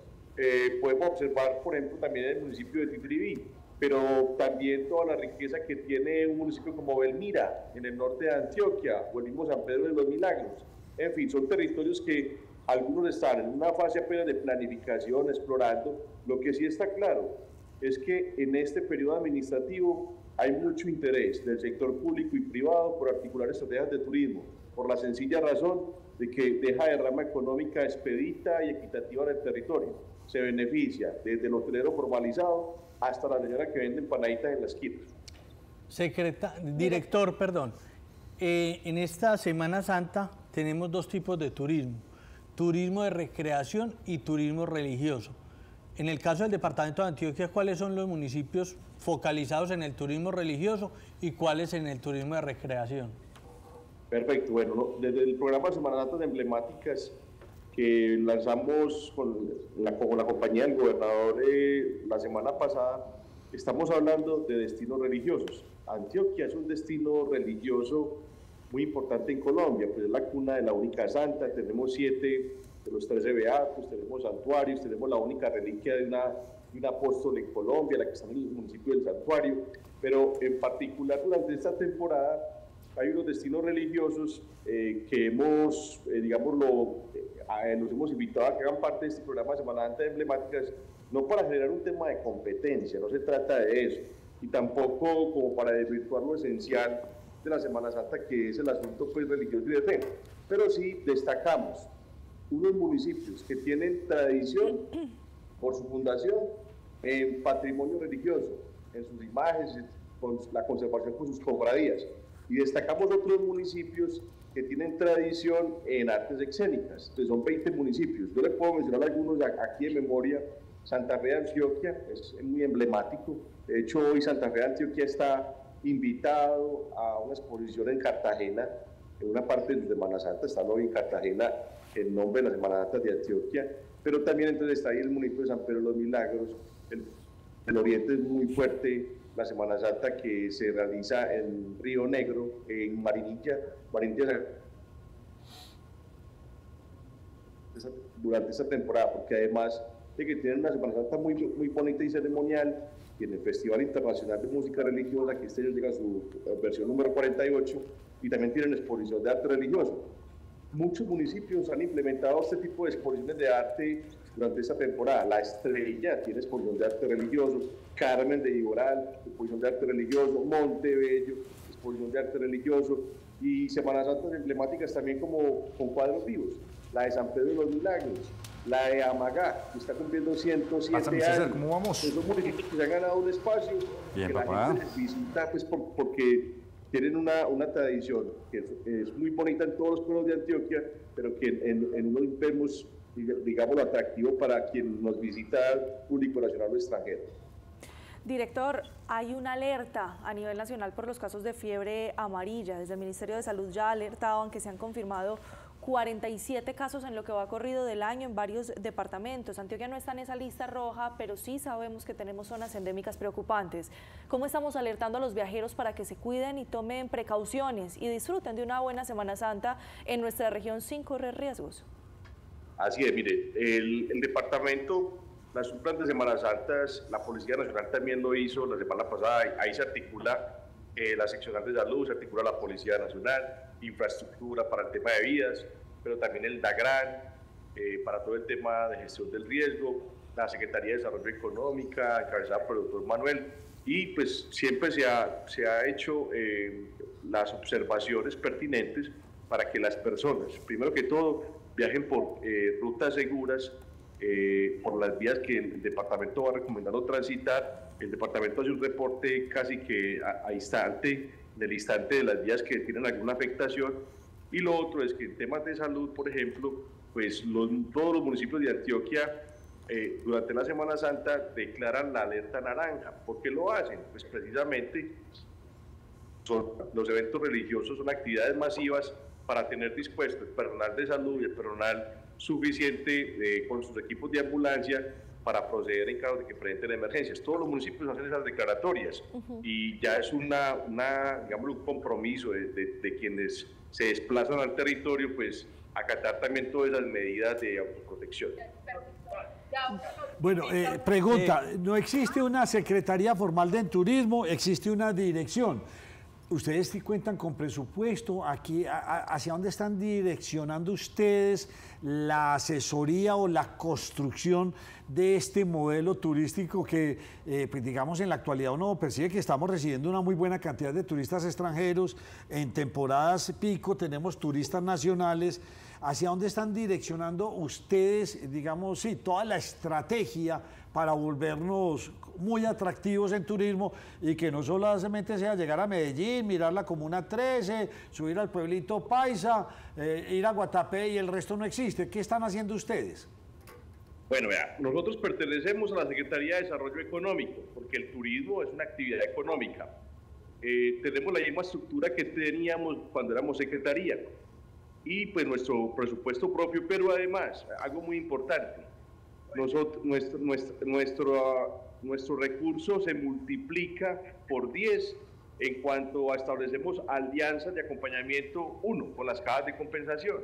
Podemos observar, por ejemplo, también en el municipio de Titiribí, pero también toda la riqueza que tiene un municipio como Belmira, en el norte de Antioquia, o el mismo San Pedro de los Milagros. En fin, son territorios que algunos están en una fase apenas de planificación, explorando. Lo que sí está claro es que en este periodo administrativo hay mucho interés del sector público y privado por articular estrategias de turismo, por la sencilla razón de que deja derrama económica expedita y equitativa en el territorio. Se beneficia desde el hotelero formalizado hasta la señora que vende empanaditas en la esquina. Director, perdón. En esta Semana Santa tenemos dos tipos de turismo: turismo de recreación y turismo religioso. En el caso del departamento de Antioquia, ¿cuáles son los municipios focalizados en el turismo religioso y cuáles en el turismo de recreación? Perfecto, bueno, desde el programa Semana Santa de Emblemáticas que lanzamos con la compañía del gobernador la semana pasada, estamos hablando de destinos religiosos. Antioquia es un destino religioso muy importante en Colombia, pues es la cuna de la única santa, tenemos 7 de los 13 beatos, tenemos santuarios, tenemos la única reliquia de un apóstol en Colombia, la que está en el municipio del santuario, pero en particular durante esta temporada hay unos destinos religiosos que hemos, nos hemos invitado a que hagan parte de este programa Semana Santa de Emblemáticas, no para generar un tema de competencia, no se trata de eso, y tampoco como para desvirtuar lo esencial de la Semana Santa, que es el asunto pues, religioso y de fe, pero sí destacamos unos municipios que tienen tradición por su fundación en patrimonio religioso, en sus imágenes, con la conservación con sus cofradías, y destacamos otros municipios que tienen tradición en artes escénicas. Entonces son 20 municipios. Yo le puedo mencionar algunos aquí en memoria. Santa Fe de Antioquia es muy emblemático. De hecho, hoy Santa Fe de Antioquia está invitado a una exposición en Cartagena, en una parte de su Semana Santa, está hoy en Cartagena en nombre de la Semana Santa de Antioquia, pero también entonces está ahí el municipio de San Pedro de los Milagros. El oriente es muy fuerte, la Semana Santa que se realiza en Río Negro, en Marinilla durante esta temporada, porque además de que tienen una Semana Santa muy bonita y ceremonial, tiene el Festival Internacional de Música Religiosa, que este año llega a su versión número 48, y también tienen exposición de arte religioso. Muchos municipios han implementado este tipo de exposiciones de arte durante esta temporada. La Estrella tiene exposición de arte religioso, Carmen de Iboral, exposición de arte religioso, Montebello, exposición de arte religioso, y Semanas Santas emblemáticas también como con cuadros vivos. La de San Pedro de los Milagros, la de Amagá, que está cumpliendo 107 años. ¿Cómo vamos? Esos municipios que se han ganado un espacio, bien, que papá. La gente les visita pues, porque tienen una tradición que es muy bonita en todos los pueblos de Antioquia, pero que en unos vemos, digamos, lo atractivo para quien nos visita, público nacional o extranjero. Director, hay una alerta a nivel nacional por los casos de fiebre amarilla. Desde el Ministerio de Salud ya alertaban que se han confirmado 47 casos en lo que va corrido del año en varios departamentos. Antioquia no está en esa lista roja, pero sí sabemos que tenemos zonas endémicas preocupantes. ¿Cómo estamos alertando a los viajeros para que se cuiden y tomen precauciones y disfruten de una buena Semana Santa en nuestra región sin correr riesgos? Así es, mire, el departamento, las subplanes de Semanas Santas, la Policía Nacional también lo hizo la semana pasada, ahí se articula la seccional de salud, se articula la Policía Nacional, infraestructura para el tema de vías, pero también el DAGRAN, para todo el tema de gestión del riesgo, la Secretaría de Desarrollo Económica, encabezada por el doctor Manuel, y pues siempre se ha hecho las observaciones pertinentes para que las personas, primero que todo, viajen por rutas seguras, por las vías que el departamento va recomendando transitar. El departamento hace un reporte casi que a instante, del instante de las vías que tienen alguna afectación, y lo otro es que en temas de salud, por ejemplo, pues todos los municipios de Antioquia durante la Semana Santa declaran la alerta naranja. ¿Por qué lo hacen? Pues precisamente los eventos religiosos son actividades masivas para tener dispuesto el personal de salud y el personal suficiente con sus equipos de ambulancia para proceder en caso de que presenten emergencias. Todos los municipios hacen esas declaratorias y ya es digamos, un compromiso de quienes se desplazan al territorio, pues acatar también todas esas medidas de autoprotección. Bueno, pregunta, ¿no existe una secretaría formal de turismo? ¿Existe una dirección? ¿Ustedes sí cuentan con presupuesto? Aquí, ¿hacia dónde están direccionando ustedes la asesoría o la construcción de este modelo turístico que, pues digamos, en la actualidad uno percibe que estamos recibiendo una muy buena cantidad de turistas extranjeros? En temporadas pico tenemos turistas nacionales. ¿Hacia dónde están direccionando ustedes, digamos, sí, toda la estrategia para volvernos muy atractivos en turismo y que no solamente sea llegar a Medellín, mirar la Comuna 13, subir al pueblito Paisa, ir a Guatapé y el resto no existe? ¿Qué están haciendo ustedes? Bueno, vea, nosotros pertenecemos a la Secretaría de Desarrollo Económico, porque el turismo es una actividad económica. Tenemos la misma estructura que teníamos cuando éramos secretaría y pues nuestro presupuesto propio, pero además, algo muy importante, nuestro recurso se multiplica por 10 en cuanto a establecemos alianzas de acompañamiento, uno, con las cajas de compensación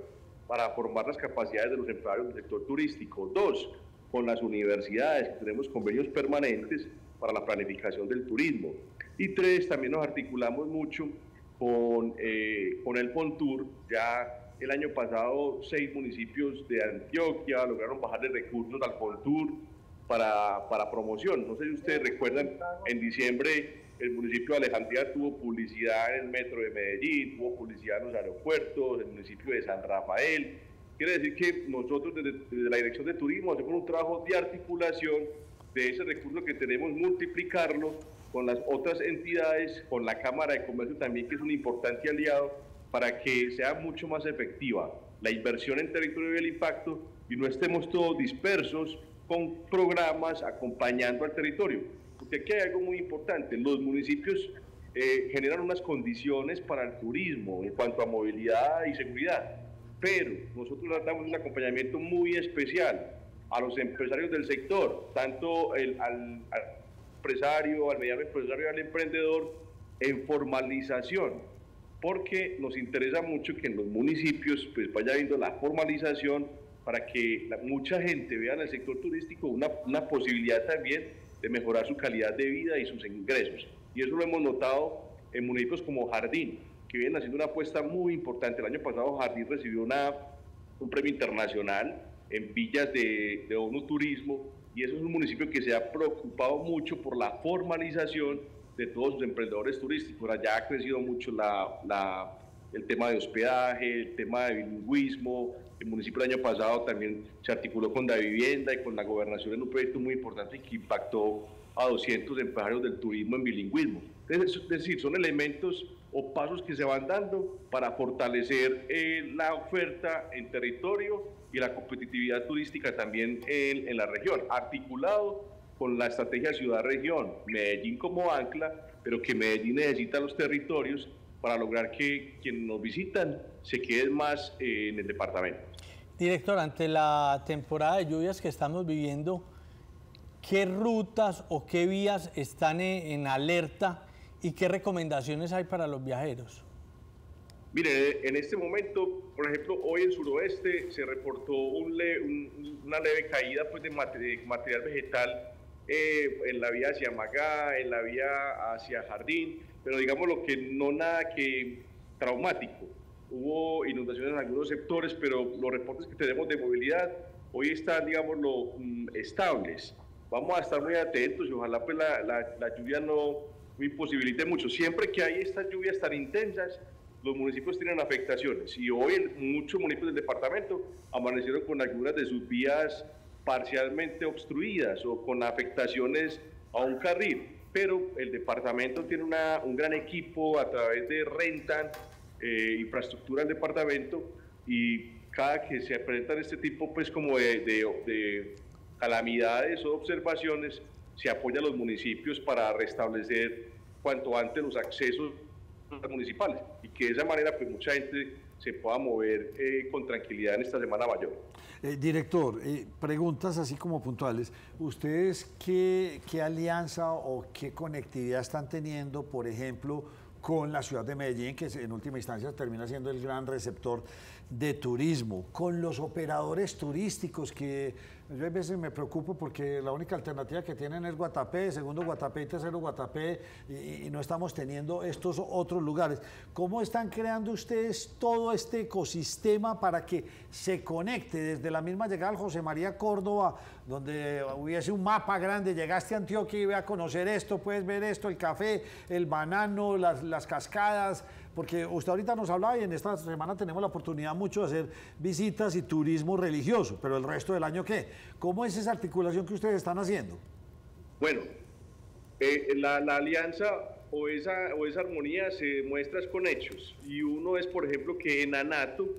para formar las capacidades de los empresarios del sector turístico, dos, con las universidades, que tenemos convenios permanentes para la planificación del turismo, y tres, también nos articulamos mucho con el FONTUR. Ya el año pasado 6 municipios de Antioquia lograron bajarle recursos al FONTUR para promoción. No sé si ustedes recuerdan, en diciembre el municipio de Alejandría tuvo publicidad en el metro de Medellín, tuvo publicidad en los aeropuertos, el municipio de San Rafael. Quiere decir que nosotros desde la Dirección de Turismo hacemos un trabajo de articulación de ese recurso que tenemos, multiplicarlo con las otras entidades, con la Cámara de Comercio también, que es un importante aliado, para que sea mucho más efectiva la inversión en territorio y el impacto y no estemos todos dispersos con programas acompañando al territorio. Porque aquí hay algo muy importante, los municipios generan unas condiciones para el turismo en cuanto a movilidad y seguridad, pero nosotros damos un acompañamiento muy especial a los empresarios del sector, tanto al empresario, al mediano empresario y al emprendedor, en formalización, porque nos interesa mucho que en los municipios pues vaya habiendo la formalización para que mucha gente vea en el sector turístico una posibilidad también de mejorar su calidad de vida y sus ingresos. Y eso lo hemos notado en municipios como Jardín, que vienen haciendo una apuesta muy importante. El año pasado Jardín recibió un premio internacional en villas de ONU Turismo, y eso es un municipio que se ha preocupado mucho por la formalización de todos sus emprendedores turísticos. Allá ha crecido mucho el tema de hospedaje, el tema de bilingüismo. El municipio el año pasado también se articuló con la vivienda y con la gobernación en un proyecto muy importante que impactó a 200 empresarios del turismo en bilingüismo. Es decir, son elementos o pasos que se van dando para fortalecer la oferta en territorio y la competitividad turística también en la región, articulado con la estrategia ciudad-región, Medellín como ancla, pero que Medellín necesita los territorios para lograr que quienes nos visitan se queden más en el departamento. Director, ante la temporada de lluvias que estamos viviendo, ¿qué rutas o qué vías están en alerta y qué recomendaciones hay para los viajeros? Mire, en este momento, por ejemplo, hoy en suroeste se reportó una leve caída pues, de material vegetal en la vía hacia Magá, en la vía hacia Jardín, pero digamos lo que no nada que traumático. Hubo inundaciones en algunos sectores, pero los reportes que tenemos de movilidad hoy están, digámoslo, estables. Vamos a estar muy atentos y ojalá pues la lluvia no imposibilite mucho. Siempre que hay estas lluvias tan intensas, los municipios tienen afectaciones y hoy muchos municipios del departamento amanecieron con algunas de sus vías parcialmente obstruidas o con afectaciones a un carril, pero el departamento tiene un gran equipo a través de Rentan, infraestructura del departamento, y cada que se presentan este tipo pues como de calamidades o observaciones, se apoya a los municipios para restablecer cuanto antes los accesos municipales y que de esa manera pues mucha gente se pueda mover con tranquilidad en esta Semana Mayor. Director, preguntas así como puntuales. ¿Ustedes qué alianza o qué conectividad están teniendo, por ejemplo, con la ciudad de Medellín, que en última instancia termina siendo el gran receptor de turismo, con los operadores turísticos, que yo a veces me preocupo porque la única alternativa que tienen es Guatapé, segundo Guatapé y tercero Guatapé, y no estamos teniendo estos otros lugares? ¿Cómo están creando ustedes todo este ecosistema para que se conecte desde la misma llegada al José María Córdoba, donde hubiese un mapa grande, llegaste a Antioquia y ve a conocer esto, puedes ver esto, el café, el banano, las cascadas? Porque usted ahorita nos hablaba y en esta semana tenemos la oportunidad mucho de hacer visitas y turismo religioso, pero el resto del año, ¿qué? ¿Cómo es esa articulación que ustedes están haciendo? Bueno, la alianza o esa armonía se demuestra con hechos, y uno es, por ejemplo, que en Anato,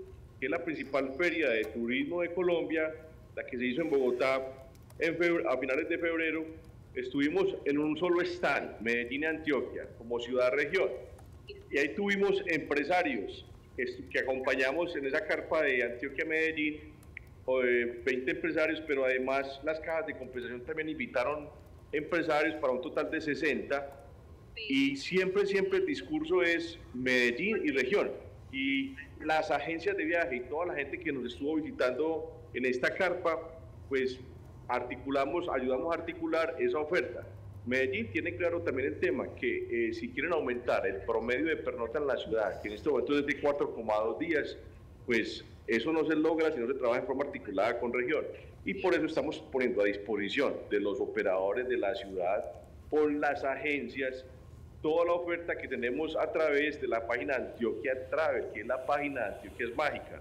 que es la principal feria de turismo de Colombia, la que se hizo en Bogotá a finales de febrero, estuvimos en un solo stand, Medellín y Antioquia, como ciudad-región. Y ahí tuvimos empresarios que acompañamos en esa carpa de Antioquia-Medellín, 20 empresarios, pero además las cajas de compensación también invitaron empresarios para un total de 60. Y siempre el discurso es Medellín y región. Y las agencias de viaje y toda la gente que nos estuvo visitando en esta carpa, pues ayudamos a articular esa oferta. Medellín tiene claro también el tema que si quieren aumentar el promedio de pernocta en la ciudad, que en este momento es de 4,2 días, pues eso no se logra si no se trabaja en forma articulada con región. Y por eso estamos poniendo a disposición de los operadores de la ciudad, por las agencias, toda la oferta que tenemos a través de la página Antioquia Travel, que es la página Antioquia es Mágica.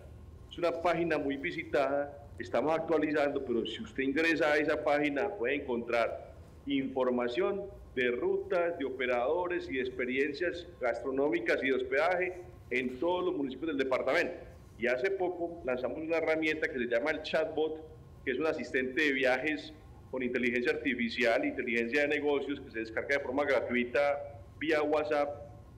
Es una página muy visitada, estamos actualizando, pero si usted ingresa a esa página puede encontrar información de rutas, de operadores y de experiencias gastronómicas y de hospedaje en todos los municipios del departamento. Y hace poco lanzamos una herramienta que se llama el chatbot, que es un asistente de viajes con inteligencia artificial, inteligencia de negocios, que se descarga de forma gratuita vía WhatsApp,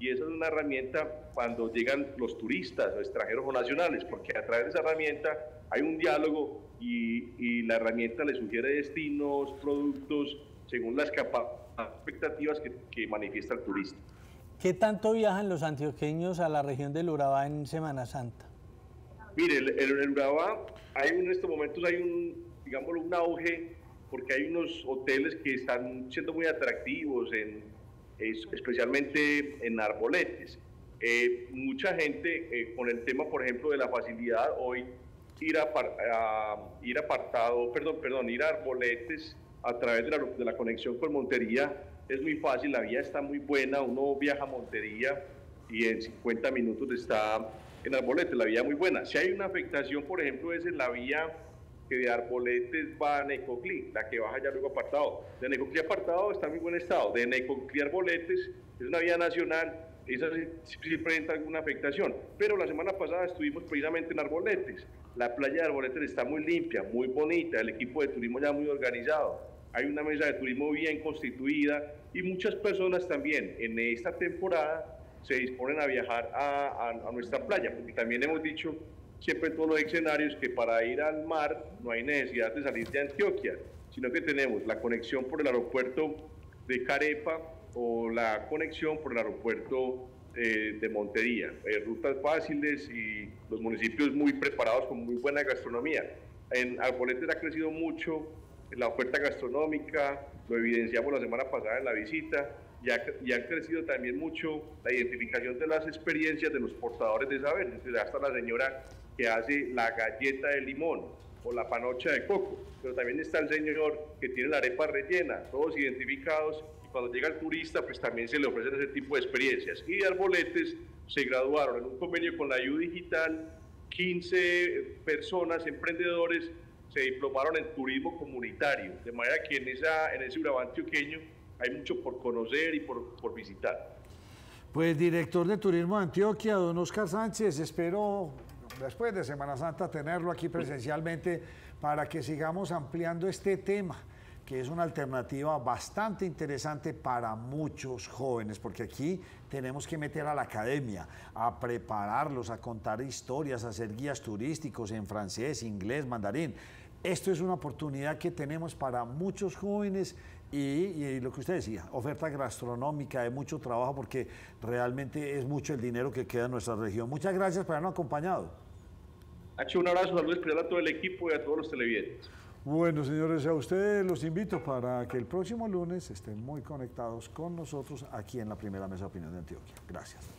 y esa es una herramienta cuando llegan los turistas o extranjeros o nacionales, porque a través de esa herramienta hay un diálogo y la herramienta le sugiere destinos, productos, según las expectativas que manifiesta el turista. ¿Qué tanto viajan los antioqueños a la región del Urabá en Semana Santa? Mire, el Urabá, en estos momentos hay un auge, porque hay unos hoteles que están siendo muy atractivos, especialmente en Arboletes. Mucha gente, con el tema, por ejemplo, de la facilidad hoy, ir a Arboletes a través de la conexión con Montería es muy fácil, la vía está muy buena, uno viaja a Montería y en 50 minutos está en Arboletes, la vía muy buena. Si hay una afectación, por ejemplo, es en la vía que de Arboletes va a Necoclí, la que baja ya luego Apartado. De Necoclí a Apartado está en muy buen estado, de Necoclí a Arboletes es una vía nacional, esa sí presenta alguna afectación, pero la semana pasada estuvimos precisamente en Arboletes. La playa de Arboletes está muy limpia, muy bonita, el equipo de turismo ya muy organizado, hay una mesa de turismo bien constituida y muchas personas también en esta temporada se disponen a viajar a nuestra playa, porque también hemos dicho siempre en todos los escenarios que para ir al mar no hay necesidad de salir de Antioquia, sino que tenemos la conexión por el aeropuerto de Carepa o la conexión por el aeropuerto de Montería, rutas fáciles y los municipios muy preparados con muy buena gastronomía. En Arboletes ha crecido mucho la oferta gastronómica, lo evidenciamos la semana pasada en la visita, y ha crecido también mucho la identificación de las experiencias de los portadores de saber. Entonces, hasta la señora que hace la galleta de limón o la panocha de coco, pero también está el señor que tiene la arepa rellena, todos identificados, y cuando llega el turista pues también se le ofrecen ese tipo de experiencias. Y de Arboletes se graduaron en un convenio con la IU Digital, 15 personas, emprendedores, se diplomaron en turismo comunitario, de manera que en ese Urabá antioqueño hay mucho por conocer y por visitar. Pues director de Turismo de Antioquia, don Oscar Sánchez, espero después de Semana Santa tenerlo aquí presencialmente para que sigamos ampliando este tema. que es una alternativa bastante interesante para muchos jóvenes, porque aquí tenemos que meter a la academia, a prepararlos, a contar historias, a hacer guías turísticos en francés, inglés, mandarín. Esto es una oportunidad que tenemos para muchos jóvenes y lo que usted decía, oferta gastronómica, de mucho trabajo, porque realmente es mucho el dinero que queda en nuestra región. Muchas gracias por habernos acompañado. Nacho, un abrazo, saludos especial a todo el equipo y a todos los televidentes. Bueno, señores, a ustedes los invito para que el próximo lunes estén muy conectados con nosotros aquí en la primera mesa de opinión de Antioquia. Gracias.